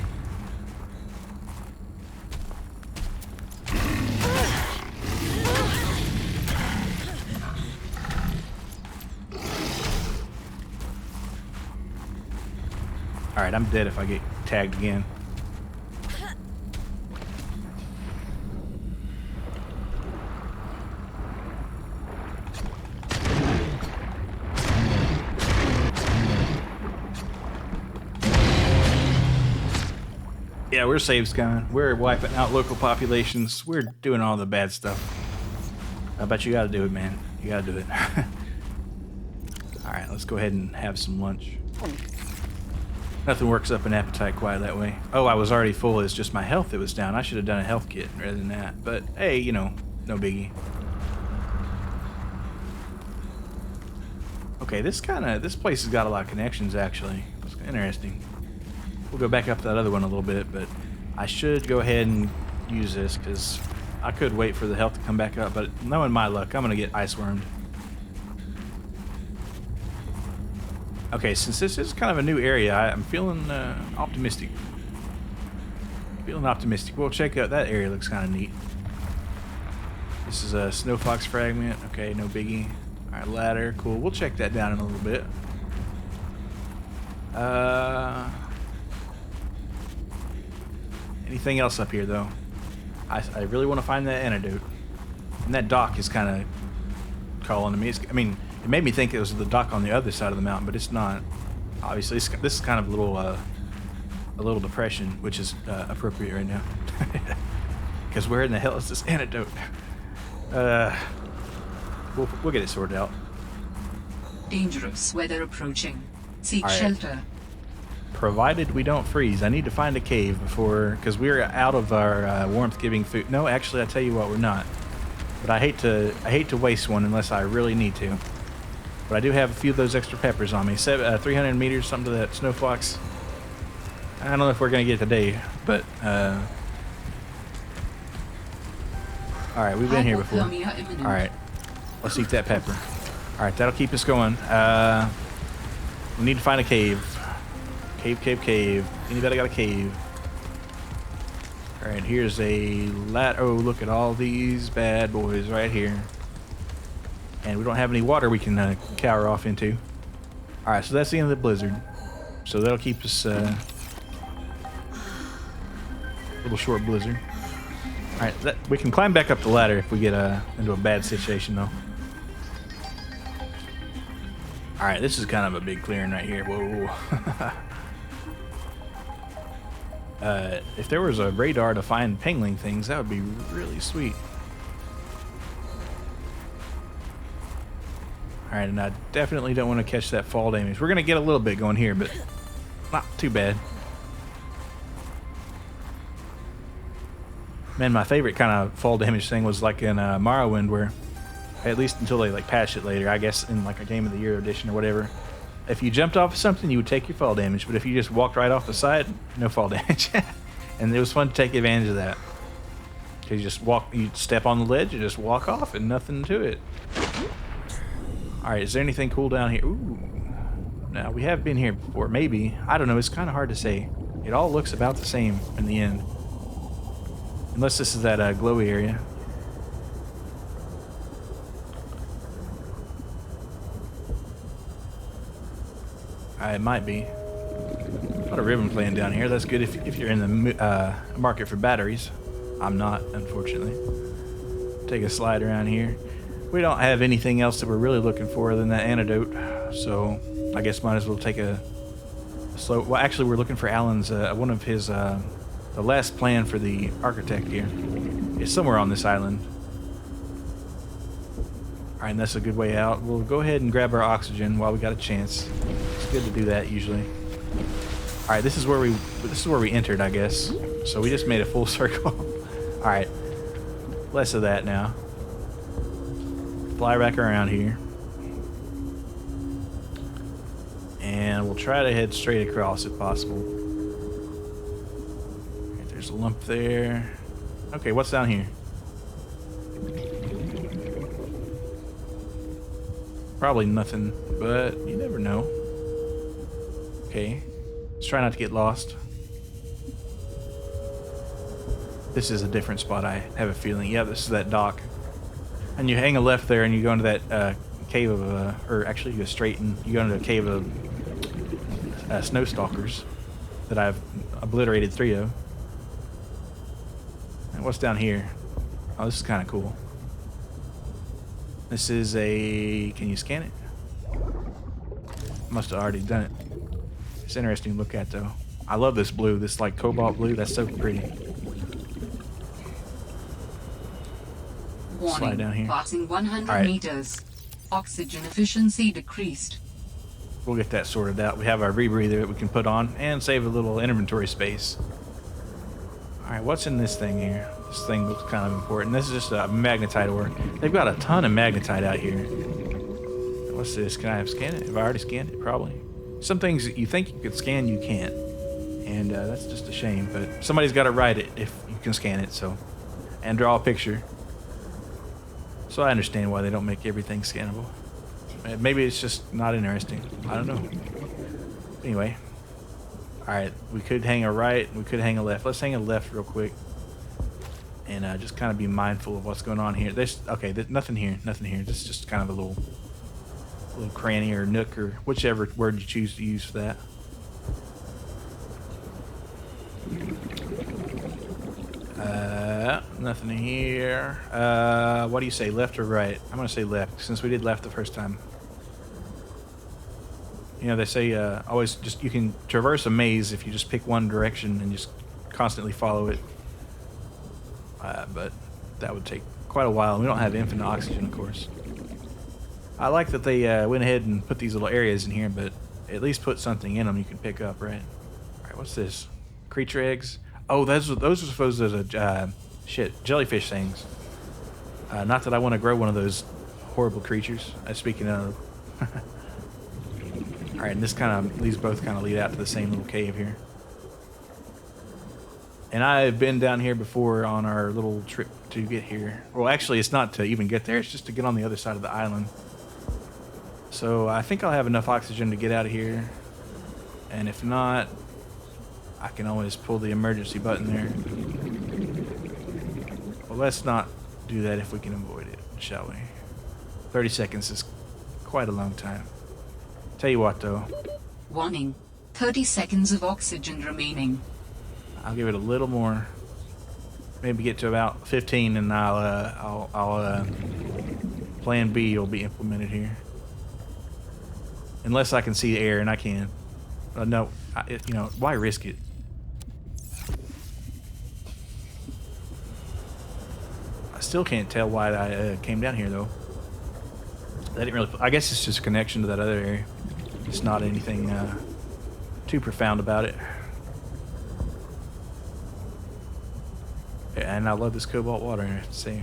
Alright, I'm dead if I get tagged again. Yeah, we're save skying. We're wiping out local populations. We're doing all the bad stuff. I bet you gotta do it, man. You gotta do it. Alright, let's go ahead and have some lunch. Nothing works up an appetite quite that way. Oh, I was already full. It's just my health that was down. I should have done a health kit rather than that. But hey, you know, no biggie. Okay, this place has got a lot of connections actually. It's interesting. We'll go back up to that other one a little bit, but I should go ahead and use this because I could wait for the health to come back up, but knowing my luck, I'm gonna get ice wormed. Okay, since this is kind of a new area, I'm feeling optimistic. Feeling optimistic. We'll check out that area. Looks kind of neat. This is a snow fox fragment. Okay, no biggie. All right, ladder. Cool. We'll check that down in a little bit. Anything else up here, though? I really want to find that antidote. And that dock is kind of calling to me. I mean, it made me think it was the dock on the other side of the mountain, but it's not. Obviously, this is kind of a little depression, which is appropriate right now. Because where in the hell is this antidote? We'll get it sorted out. Dangerous weather approaching. Seek right. shelter. Provided we don't freeze. I need to find a cave before, because we're out of our warmth-giving food. No, actually, I tell you what, we're not. But I hate to waste one unless I really need to. But I do have a few of those extra peppers on me. 300 meters, something to that snow fox. I don't know if we're gonna get it today, but all right, we've been here before. All right, let's eat that pepper. All right, that'll keep us going. We need to find a cave. Cave. Anybody got a cave? All right, here's a Oh, look at all these bad boys right here. And we don't have any water we can cower off into. All right, so that's the end of the blizzard. So that'll keep us a little short blizzard. All right, we can climb back up the ladder if we get into a bad situation, though. All right, this is kind of a big clearing right here. Whoa. If there was a radar to find Penglin things, that would be really sweet. Alright, and I definitely don't want to catch that fall damage. We're going to get a little bit going here, but not too bad. Man, my favorite kind of fall damage thing was like in Morrowind, where, at least until they like patch it later, I guess in like a Game of the Year edition or whatever, if you jumped off of something, you would take your fall damage, but if you just walked right off the side, no fall damage. And it was fun to take advantage of that. Because you step on the ledge, you just walk off and nothing to it. Alright, is there anything cool down here? Ooh. Now, we have been here before. Maybe. I don't know. It's kind of hard to say. It all looks about the same in the end. Unless this is that glowy area. It might be. A lot of ribbon playing down here. That's good if you're in the market for batteries. I'm not, unfortunately. Take a slide around here. We don't have anything else that we're really looking for other than that antidote, so I guess might as well take a slow. Well, actually, we're looking for Alan's one of his the last plan for the architect here. It's somewhere on this island. All Alright, and that's a good way out. We'll go ahead and grab our oxygen while we got a chance. It's good to do that usually. Alright, this is where we entered, I guess. So we just made a full circle. Alright. Less of that now. Fly back around here. And we'll try to head straight across if possible. Right, there's a lump there. Okay, what's down here? Probably nothing, but you never know. Okay, let's try not to get lost. This is a different spot, I have a feeling. Yeah, this is that dock. And you hang a left there and you go into that cave of, or actually you go straight and you go into a cave of snow stalkers that I've obliterated 3 of. And what's down here? Oh, this is kind of cool. This is a... Can you scan it? Must have already done it. It's interesting to look at, though. I love this blue. This, like, cobalt blue. That's so pretty. Warning, slide down here. Passing 100 right. meters. Oxygen efficiency decreased. We'll get that sorted out. We have our rebreather that we can put on and save a little inventory space. Alright, what's in this thing here? This thing looks kind of important. This is just a magnetite ore. They've got a ton of magnetite out here. What's this? Can I scan it? Have I already scanned it? Probably. Some things that you think you could scan, you can't. And that's just a shame. But somebody's got to write it if you can scan it, so. And draw a picture. So I understand why they don't make everything scannable. Maybe it's just not interesting. I don't know. Anyway. Alright, we could hang a right, we could hang a left. Let's hang a left real quick. And just kind of be mindful of what's going on here. There's nothing here, nothing here. This is just kind of a little cranny or nook or whichever word you choose to use for that. Nothing here. What do you say, left or right? I'm gonna say left, since we did left the first time. You know, they say always just you can traverse a maze if you just pick one direction and just constantly follow it. But that would take quite a while. We don't have infinite oxygen, of course. I like that they went ahead and put these little areas in here, but at least put something in them you can pick up, right? All right, what's this? Creature eggs? Oh, those are supposed to jellyfish things. Not that I want to grow one of those horrible creatures. Speaking of. Alright, and these both kind of lead out to the same little cave here. And I've been down here before on our little trip to get here. Well, actually, it's not to even get there. It's just to get on the other side of the island. So I think I'll have enough oxygen to get out of here. And if not, I can always pull the emergency button there. Well, let's not do that if we can avoid it, shall we? 30 seconds is quite a long time. Tell you what, though. Warning, 30 seconds of oxygen remaining. I'll give it a little more. Maybe get to about 15, and I'll plan B will be implemented here. Unless I can see the air, and I can. No, why risk it? I still can't tell why I came down here, though. I didn't really. I guess it's just a connection to that other area. It's not anything too profound about it. And I love this cobalt water, I have to say.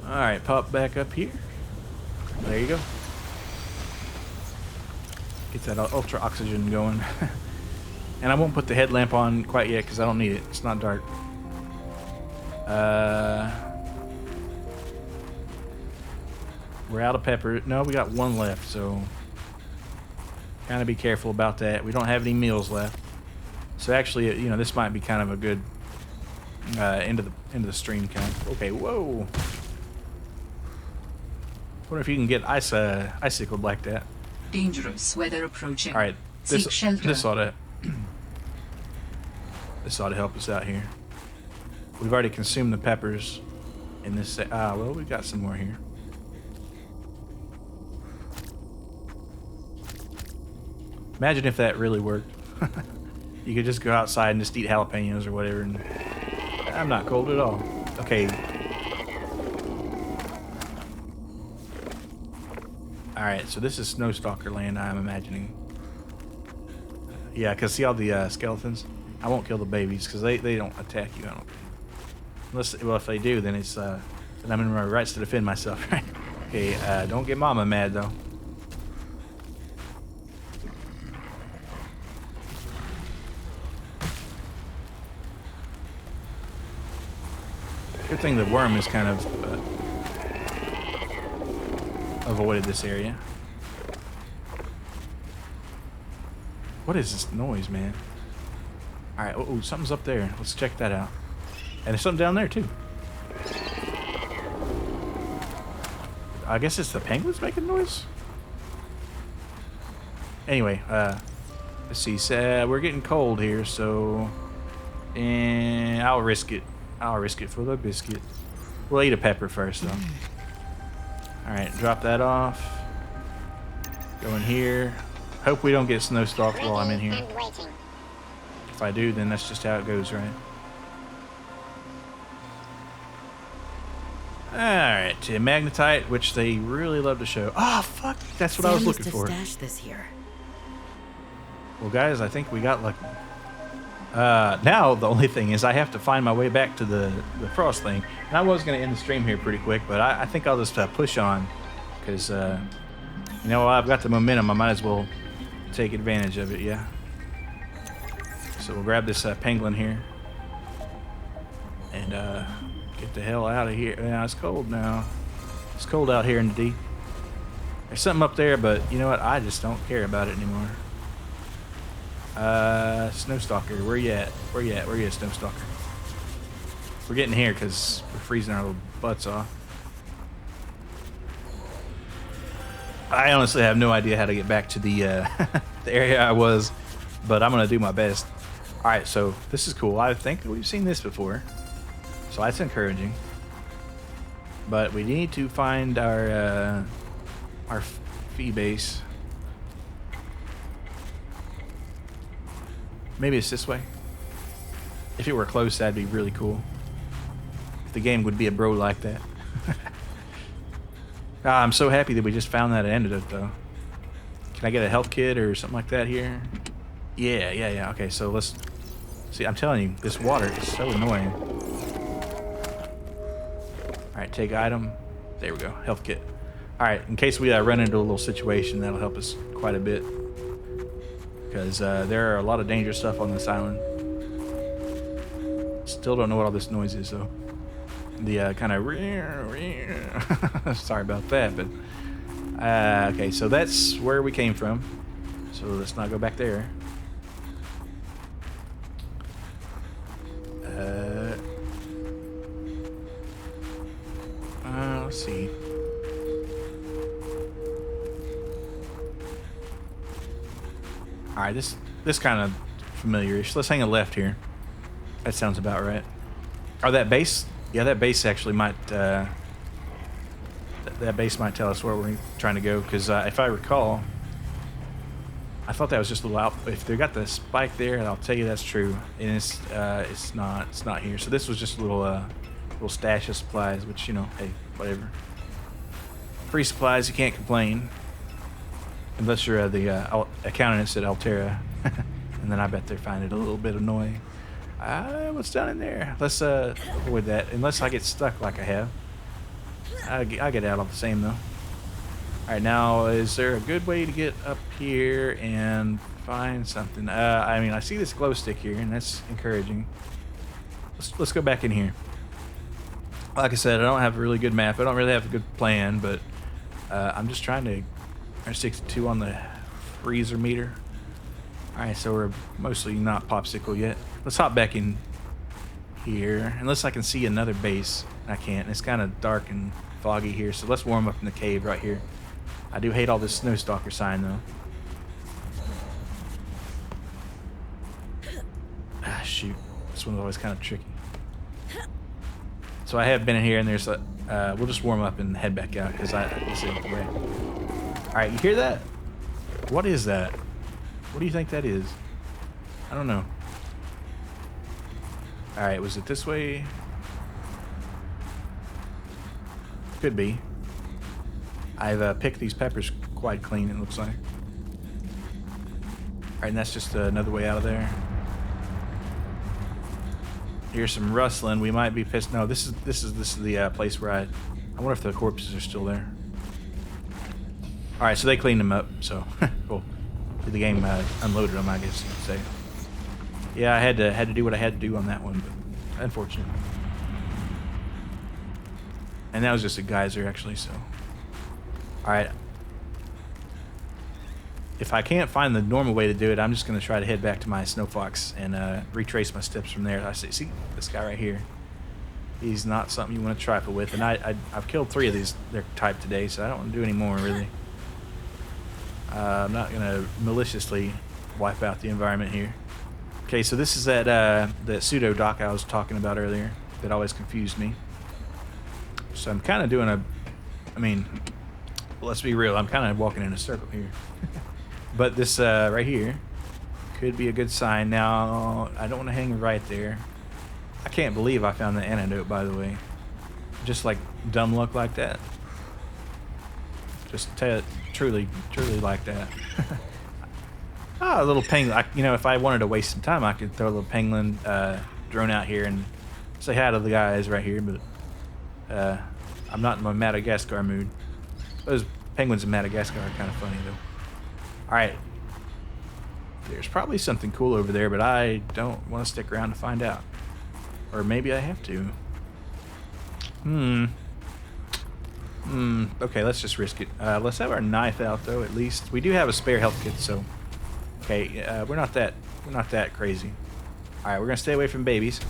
Alright, pop back up here. There you go. Get that ultra oxygen going. And I won't put the headlamp on quite yet because I don't need it. It's not dark. We're out of pepper. No, we got one left, so kind of be careful about that. We don't have any meals left. So actually, this might be kind of a good end of the stream kind of. Okay, whoa. Wonder if you can get icicled like that. Dangerous weather approaching. All right, Seek shelter. This ought to help us out here. We've already consumed the peppers in this. Well, we got some more here. Imagine if that really worked. You could just go outside and just eat jalapenos or whatever. And I'm not cold at all. Okay. Alright, so this is Snowstalker land, I'm imagining. Yeah, because see all the skeletons? I won't kill the babies because they don't attack you. I don't. Unless, well, if they do, then it's then I'm in my rights to defend myself, right? Okay, don't get Mama mad though. Good thing the worm is kind of avoided this area. What is this noise, man? Alright, oh, something's up there. Let's check that out. And there's something down there, too. I guess it's the penguins making noise? Anyway, let's see. We're getting cold here, so... And I'll risk it. I'll risk it for the biscuit. We'll eat a pepper first, though. Alright, drop that off. Go in here. Hope we don't get snow-stalked while I'm in here. If I do, then that's just how it goes, right? Alright, magnetite, which they really love to show. Oh, fuck! That's what I was looking for. Stashed this here. Well, guys, I think we got lucky. Now, the only thing is I have to find my way back to the frost thing. And I was going to end the stream here pretty quick, but I think I'll just push on. Because, you know, I've got the momentum. I might as well take advantage of it, yeah. So we'll grab this penguin here. And get the hell out of here. Yeah, it's cold now. It's cold out here in the deep. There's something up there, but you know what? I just don't care about it anymore. Snowstalker, where you at? Where you at? Where you at, Snowstalker? We're getting here because we're freezing our little butts off. I honestly have no idea how to get back to the the area I was, but I'm gonna do my best. All right, so this is cool. I think we've seen this before, so that's encouraging. But we need to find our fee base. Maybe it's this way. If it were close, that'd be really cool. If the game would be a bro like that. I'm so happy that we just found that antidote, though. Can I get a health kit or something like that here? Yeah. Okay, so let's... See, I'm telling you, this water is so annoying. Alright, take item. There we go, health kit. Alright, in case we run into a little situation, that'll help us quite a bit. Because there are a lot of dangerous stuff on this island. Still don't know what all this noise is, though. The kind of... Sorry about that, but... okay, so that's where we came from. So let's not go back there. Let's see. Alright, this kind of familiar-ish. Let's hang a left here. That sounds about right. Oh, that base? Yeah, that base actually might... that base might tell us where we're trying to go, because if I recall, I thought that was just a little out... If they got the spike there, I'll tell you that's true. And it's not here. So this was just a little stash of supplies, which, you know, hey, whatever. Free supplies, you can't complain. Unless you're the accountants at Altera. And then I bet they find it a little bit annoying. What's down in there? Let's avoid that. Unless I get stuck like I have. I get out all the same, though. Alright, now, is there a good way to get up here and find something? I mean, I see this glow stick here, and that's encouraging. Let's go back in here. Like I said, I don't have a really good map. I don't really have a good plan, but I'm just trying to... 62 on the freezer meter. Alright, so we're mostly not popsicle yet. Let's hop back in here. Unless I can see another base. I can't. It's kind of dark and foggy here, so let's warm up in the cave right here. I do hate all this Snowstalker sign, though. Ah, shoot. This one's always kind of tricky. So I have been in here, and there's a... we'll just warm up and head back out, because this ain't the way. Alright, you hear that? What is that? What do you think that is? I don't know. Alright, was it this way? Could be. I've picked these peppers quite clean, it looks like. Alright, and that's just another way out of there. Here's some rustling. We might be pissed. No, this is the place where I wonder if the corpses are still there. Alright, so they cleaned them up, so cool. The game unloaded them, I guess you could say. Yeah, I had to do what I had to do on that one, but unfortunate. And that was just a geyser, actually, so. Alright. If I can't find the normal way to do it, I'm just going to try to head back to my snow fox and retrace my steps from there. I see this guy right here. He's not something you want to trifle with, and I've killed 3 of these their type today, so I don't want to do any more, really. I'm not going to maliciously wipe out the environment here. Okay, so this is that pseudo dock I was talking about earlier that always confused me. So I'm kind of doing I mean, let's be real, I'm kind of walking in a circle here. But this right here could be a good sign. Now, I don't want to hang right there. I can't believe I found the antidote, by the way. Just like dumb luck like that. Just tell it truly like that. Ah, a little penguin. You know, if I wanted to waste some time, I could throw a little penguin drone out here and say hi to the guys right here. But I'm not in my Madagascar mood. Those penguins in Madagascar are kind of funny, though. All right. There's probably something cool over there, but I don't want to stick around to find out. Or maybe I have to. Okay, let's just risk it. Let's have our knife out, though, at least. We do have a spare health kit, so... Okay, we're not that crazy. All right, we're gonna stay away from babies.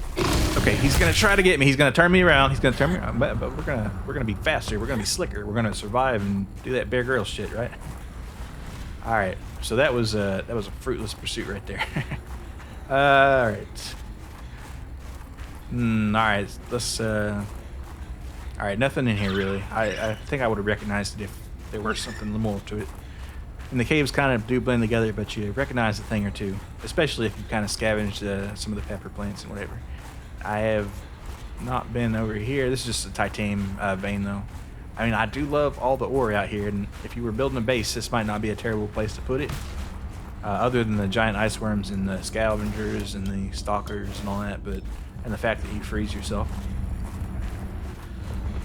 Okay, he's gonna try to get me. He's gonna turn me around. He's gonna turn me around, but we're gonna be faster. We're gonna be slicker. We're gonna survive and do that Bear Grylls shit, right? All right, so that was a fruitless pursuit right there. All right. All right, let's. All right, nothing in here really. I think I would have recognized it if there were something more to it. And the caves kind of do blend together, but you recognize a thing or two, especially if you kind of scavenge some of the pepper plants and whatever. I have not been over here. This is just a titanium vein, though. I mean, I do love all the ore out here, and if you were building a base, this might not be a terrible place to put it. Other than the giant ice worms and the scavengers and the stalkers and all that, and the fact that you freeze yourself.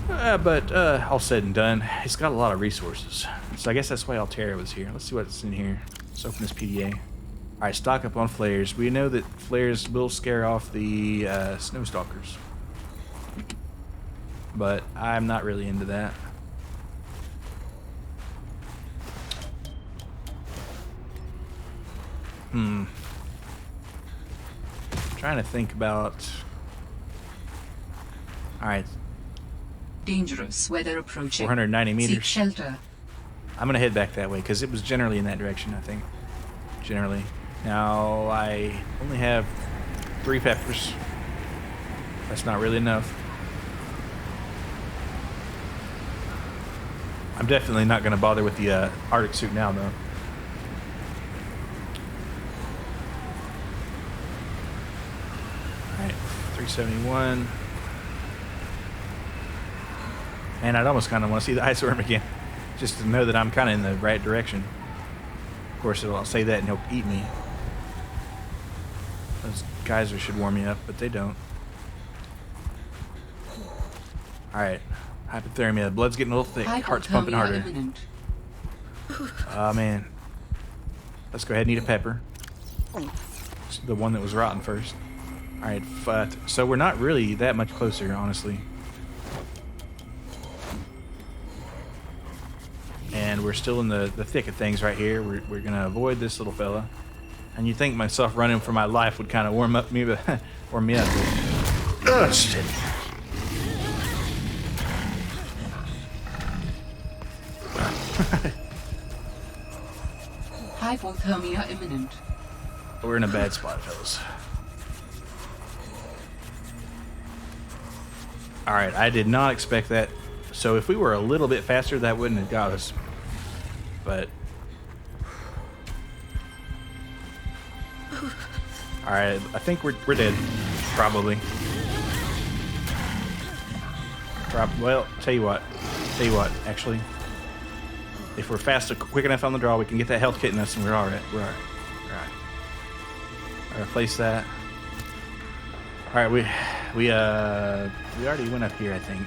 But all said and done, it's got a lot of resources. So I guess that's why Altera was here. Let's see what's in here. Let's open this PDA. Alright, stock up on flares. We know that flares will scare off the snow stalkers. But I'm not really into that. Trying to think about... Alright. Dangerous weather approaching. 490 meters. Seek shelter. I'm gonna head back that way because it was generally in that direction, I think. Generally. Now I only have 3 peppers. That's not really enough. I'm definitely not gonna bother with the Arctic suit now, though. All right, 371. And I'd almost kind of want to see the ice worm again, just to know that I'm kind of in the right direction. Of course, I'll say that and he'll eat me. Those geysers should warm me up, but they don't. Alright. Hypothermia. Blood's getting a little thick. Heart's pumping harder. Oh, man. Let's go ahead and eat a pepper. It's the one that was rotten first. Alright, so we're not really that much closer, honestly. And we're still in the thick of things right here. We're going to avoid this little fella. And you'd think myself running for my life would kind of warm me up. Oh, shit. Hypothermia imminent. We're in a bad spot, fellas. Alright, I did not expect that. So if we were a little bit faster, that wouldn't have got us. But... Alright, I think we're dead. Probably. Well, tell you what. Actually, if we're quick enough on the draw, we can get that health kit in us, and we're all right. We're all right. I'll replace that. All right, we already went up here, I think.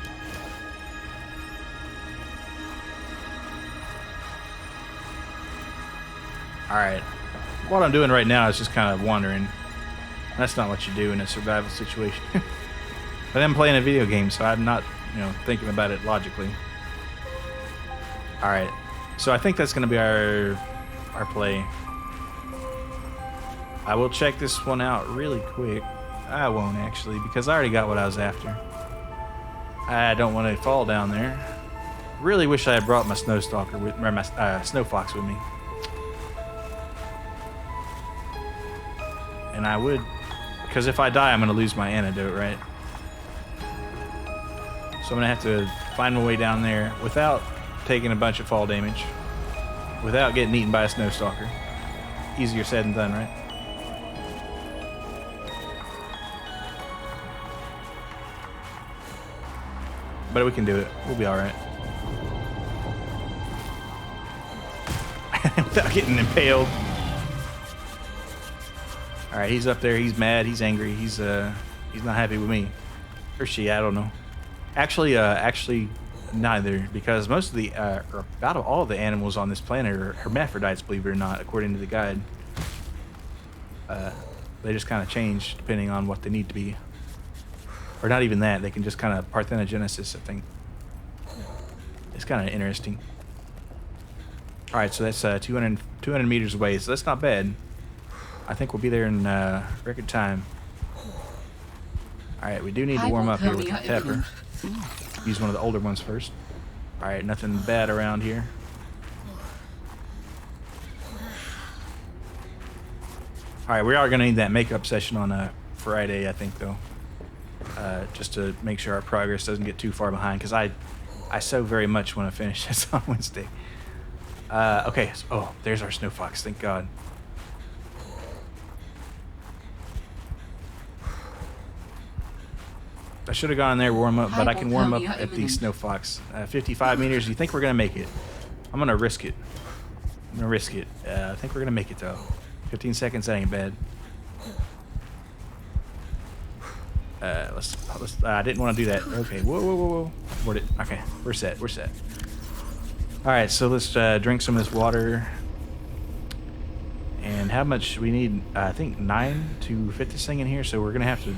All right. What I'm doing right now is just kind of wandering. That's not what you do in a survival situation. But I'm playing a video game, so I'm not, thinking about it logically. All right. So I think that's going to be our play. I will check this one out really quick. I won't actually, because I already got what I was after. I don't want to fall down there. Really wish I had brought my snow stalker with, or my snow fox with me. And I would, because if I die, I'm going to lose my antidote, right? So I'm going to have to find my way down there without taking a bunch of fall damage, without getting eaten by a snow stalker. Easier said than done, right? But we can do it. We'll be alright. Without getting impaled. Alright, he's up there. He's mad. He's angry. He's not happy with me. Or she, I don't know. Actually, neither. Because most of the, about all of the animals on this planet are hermaphrodites, believe it or not, according to the guide. They just kind of change depending on what they need to be. Or not even that. They can just kind of parthenogenesis, I think. It's kind of interesting. Alright, so that's 200 meters away, so that's not bad. I think we'll be there in record time. Alright, we do need to warm up here with the pepper. Use one of the older ones first. Alright, nothing bad around here. Alright, we are going to need that makeup session on Friday, I think, though. Just to make sure our progress doesn't get too far behind, because I so very much want to finish this on Wednesday. Okay, so, oh, there's our snow fox, thank God. I should have gone in there warm up, but I can warm up at the snow fox. 55 meters, you think we're going to make it? I'm going to risk it. I think we're going to make it, though. 15 seconds, that ain't bad. Let's I didn't want to do that. Okay, whoa. Okay, we're set. Alright, so let's drink some of this water. And how much we need? I think 9 to fit this thing in here, so we're gonna have to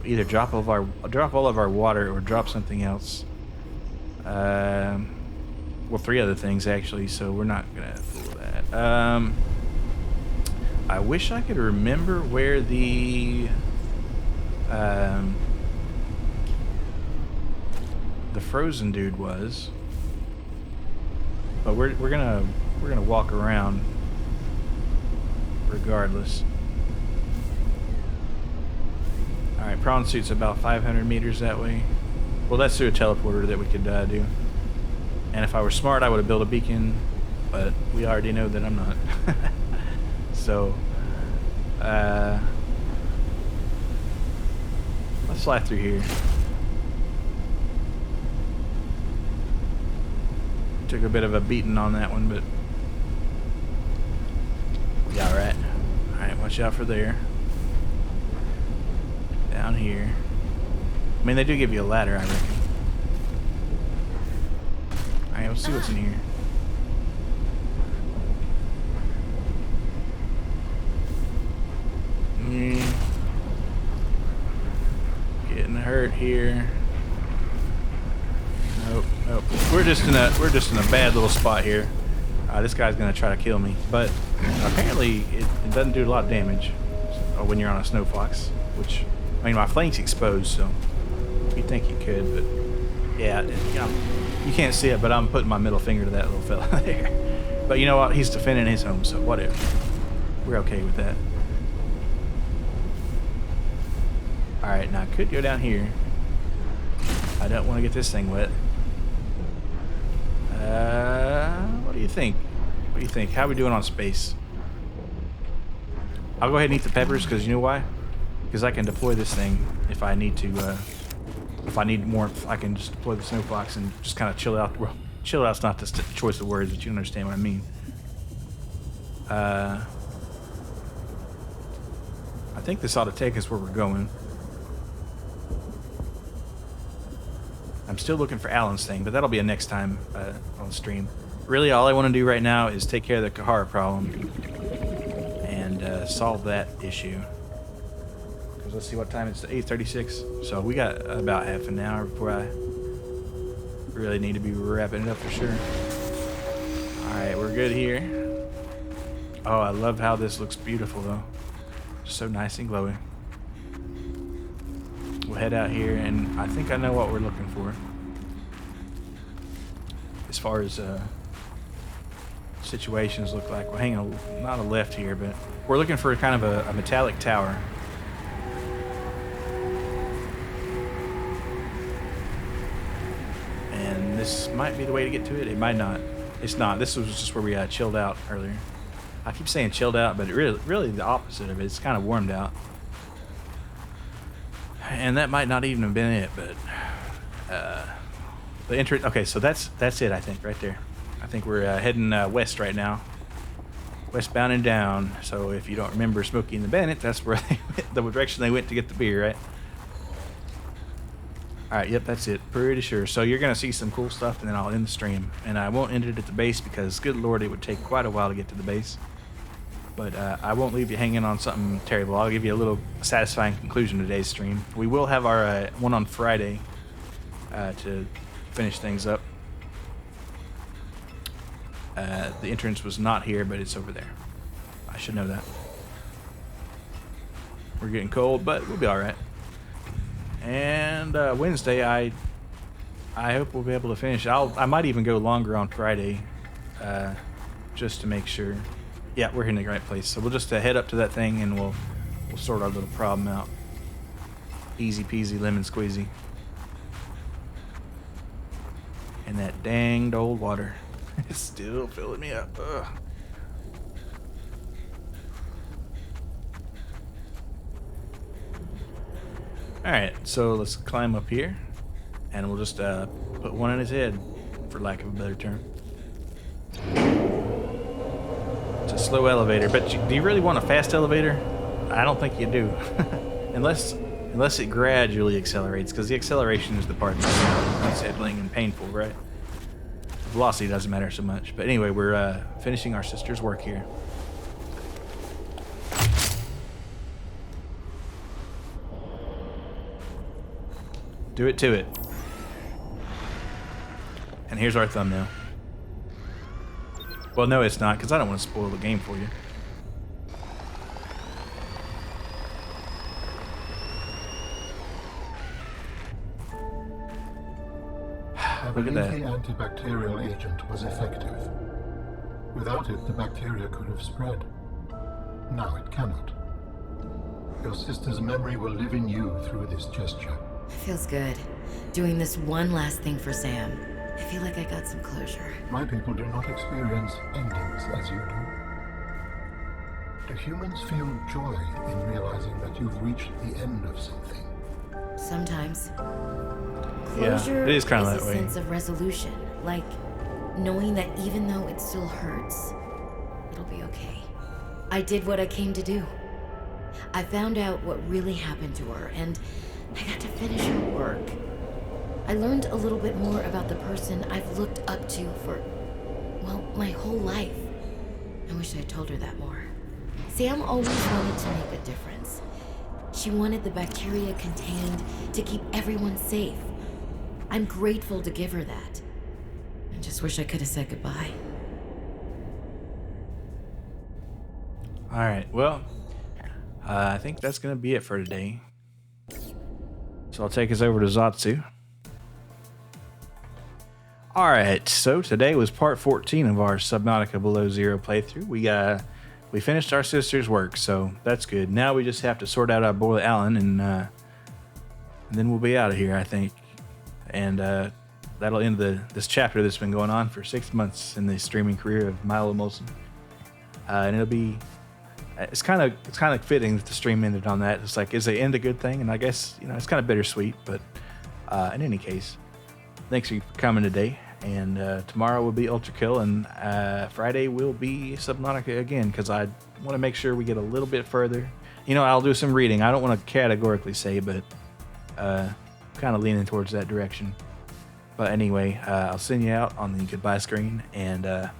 either drop all of our water or drop something else. Well, 3 other things actually, so we're not gonna fool that. I wish I could remember where the frozen dude was, but we're gonna walk around regardless. All right, prawn suit's about 500 meters that way. Well, that's through a teleporter that we could do. And if I were smart, I would have built a beacon, but we already know that I'm not. So, let's fly through here. Took a bit of a beating on that one, but yeah, alright. Alright, watch out for there. Down here. I mean, they do give you a ladder, I reckon. Alright, let's see what's in here. Getting hurt here. Nope. We're just in a bad little spot here. This guy's gonna try to kill me, but apparently it doesn't do a lot of damage when you're on a snow fox. Which, I mean, my flank's exposed, so you'd think you could, but yeah, you can't see it, but I'm putting my middle finger to that little fella there. But you know what? He's defending his home, so whatever. We're okay with that. Alright, now I could go down here. I don't want to get this thing wet. What do you think? What do you think? How are we doing on space? I'll go ahead and eat the peppers, because you know why? because I can deploy this thing if I need to. If I need more, I can just deploy the snowfox and just kind of chill out. Well, chill out's not the choice of words, but you understand what I mean. I think this ought to take us where we're going. I'm still looking for Alan's thing, but that'll be a next time on stream. Really, all I want to do right now is take care of the Kahara problem and solve that issue. Because let's see what time it's 8:36. So we got about half an hour before I really need to be wrapping it up for sure. All right, we're good here. Oh, I love how this looks beautiful though. So nice and glowing. We'll head out here, and I think I know what we're looking for. As far as situations look like. We're hanging not a left here, but we're looking for kind of a metallic tower. And this might be the way to get to it. It might not. It's not. This was just where we chilled out earlier. I keep saying chilled out, but really the opposite of it. It's kind of warmed out. And that might not even have been it, but the entrance. Okay, so that's it. I think right there. I think we're heading west right now, westbound and down. So if you don't remember Smokey and the Bandit, that's where they went, the direction they went to get the beer, right? All right, yep, that's it. Pretty sure. So you're gonna see some cool stuff, and then I'll end the stream, and I won't end it at the base because, good lord, it would take quite a while to get to the base. But I won't leave you hanging on something terrible. I'll give you a little satisfying conclusion to today's stream. We will have our one on Friday to finish things up. The entrance was not here, but it's over there. I should know that. We're getting cold, but we'll be all right. And Wednesday, I hope we'll be able to finish. I might even go longer on Friday, just to make sure. Yeah, we're in the right place. So we'll just head up to that thing, and we'll sort our little problem out. Easy peasy lemon squeezy. And that danged old water. It's still filling me up. Ugh. Alright, so let's climb up here. And we'll just put one in his head, for lack of a better term. It's a slow elevator, but do you really want a fast elevator? I don't think you do. unless it gradually accelerates, because the acceleration is the part that's unsettling and painful, right? Velocity doesn't matter so much. But anyway, we're finishing our sister's work here. Do it to it. And here's our thumbnail. Well, no, it's not, because I don't want to spoil the game for you. Look at that. The antibacterial agent was effective. Without it, the bacteria could have spread. Now it cannot. Your sister's memory will live in you through this gesture. Feels good. Doing this one last thing for Sam. I feel like I got some closure. My people do not experience endings as you do. Do humans feel joy in realizing that you've reached the end of something? Sometimes. Yeah, Closure it is kind of that a way. sense of resolution, like knowing that even though it still hurts, it'll be okay. I did what I came to do. I found out what really happened to her, and I got to finish her work. I learned a little bit more about the person I've looked up to for, well, my whole life. I wish I'd told her that more. Sam always wanted to make a difference. She wanted the bacteria contained to keep everyone safe. I'm grateful to give her that. I just wish I could have said goodbye. All right, well, I think that's going to be it for today. So I'll take us over to Zatsu. All right, so today was part 14 of our Subnautica Below Zero playthrough. We finished our sister's work, so that's good. Now we just have to sort out our boy Alan, and then we'll be out of here, I think. And that'll end this chapter that's been going on for 6 months in the streaming career of Milo Molson. And it'll be it's kind of fitting that the stream ended on that. It's like, is the end a good thing? And I guess, you know, it's kind of bittersweet. But in any case, thanks for coming today. And tomorrow will be Ultra Kill, and Friday will be Subnautica again, because I want to make sure we get a little bit further. You know, I'll do some reading. I don't want to categorically say, but kind of leaning towards that direction. But anyway, I'll send you out on the goodbye screen, and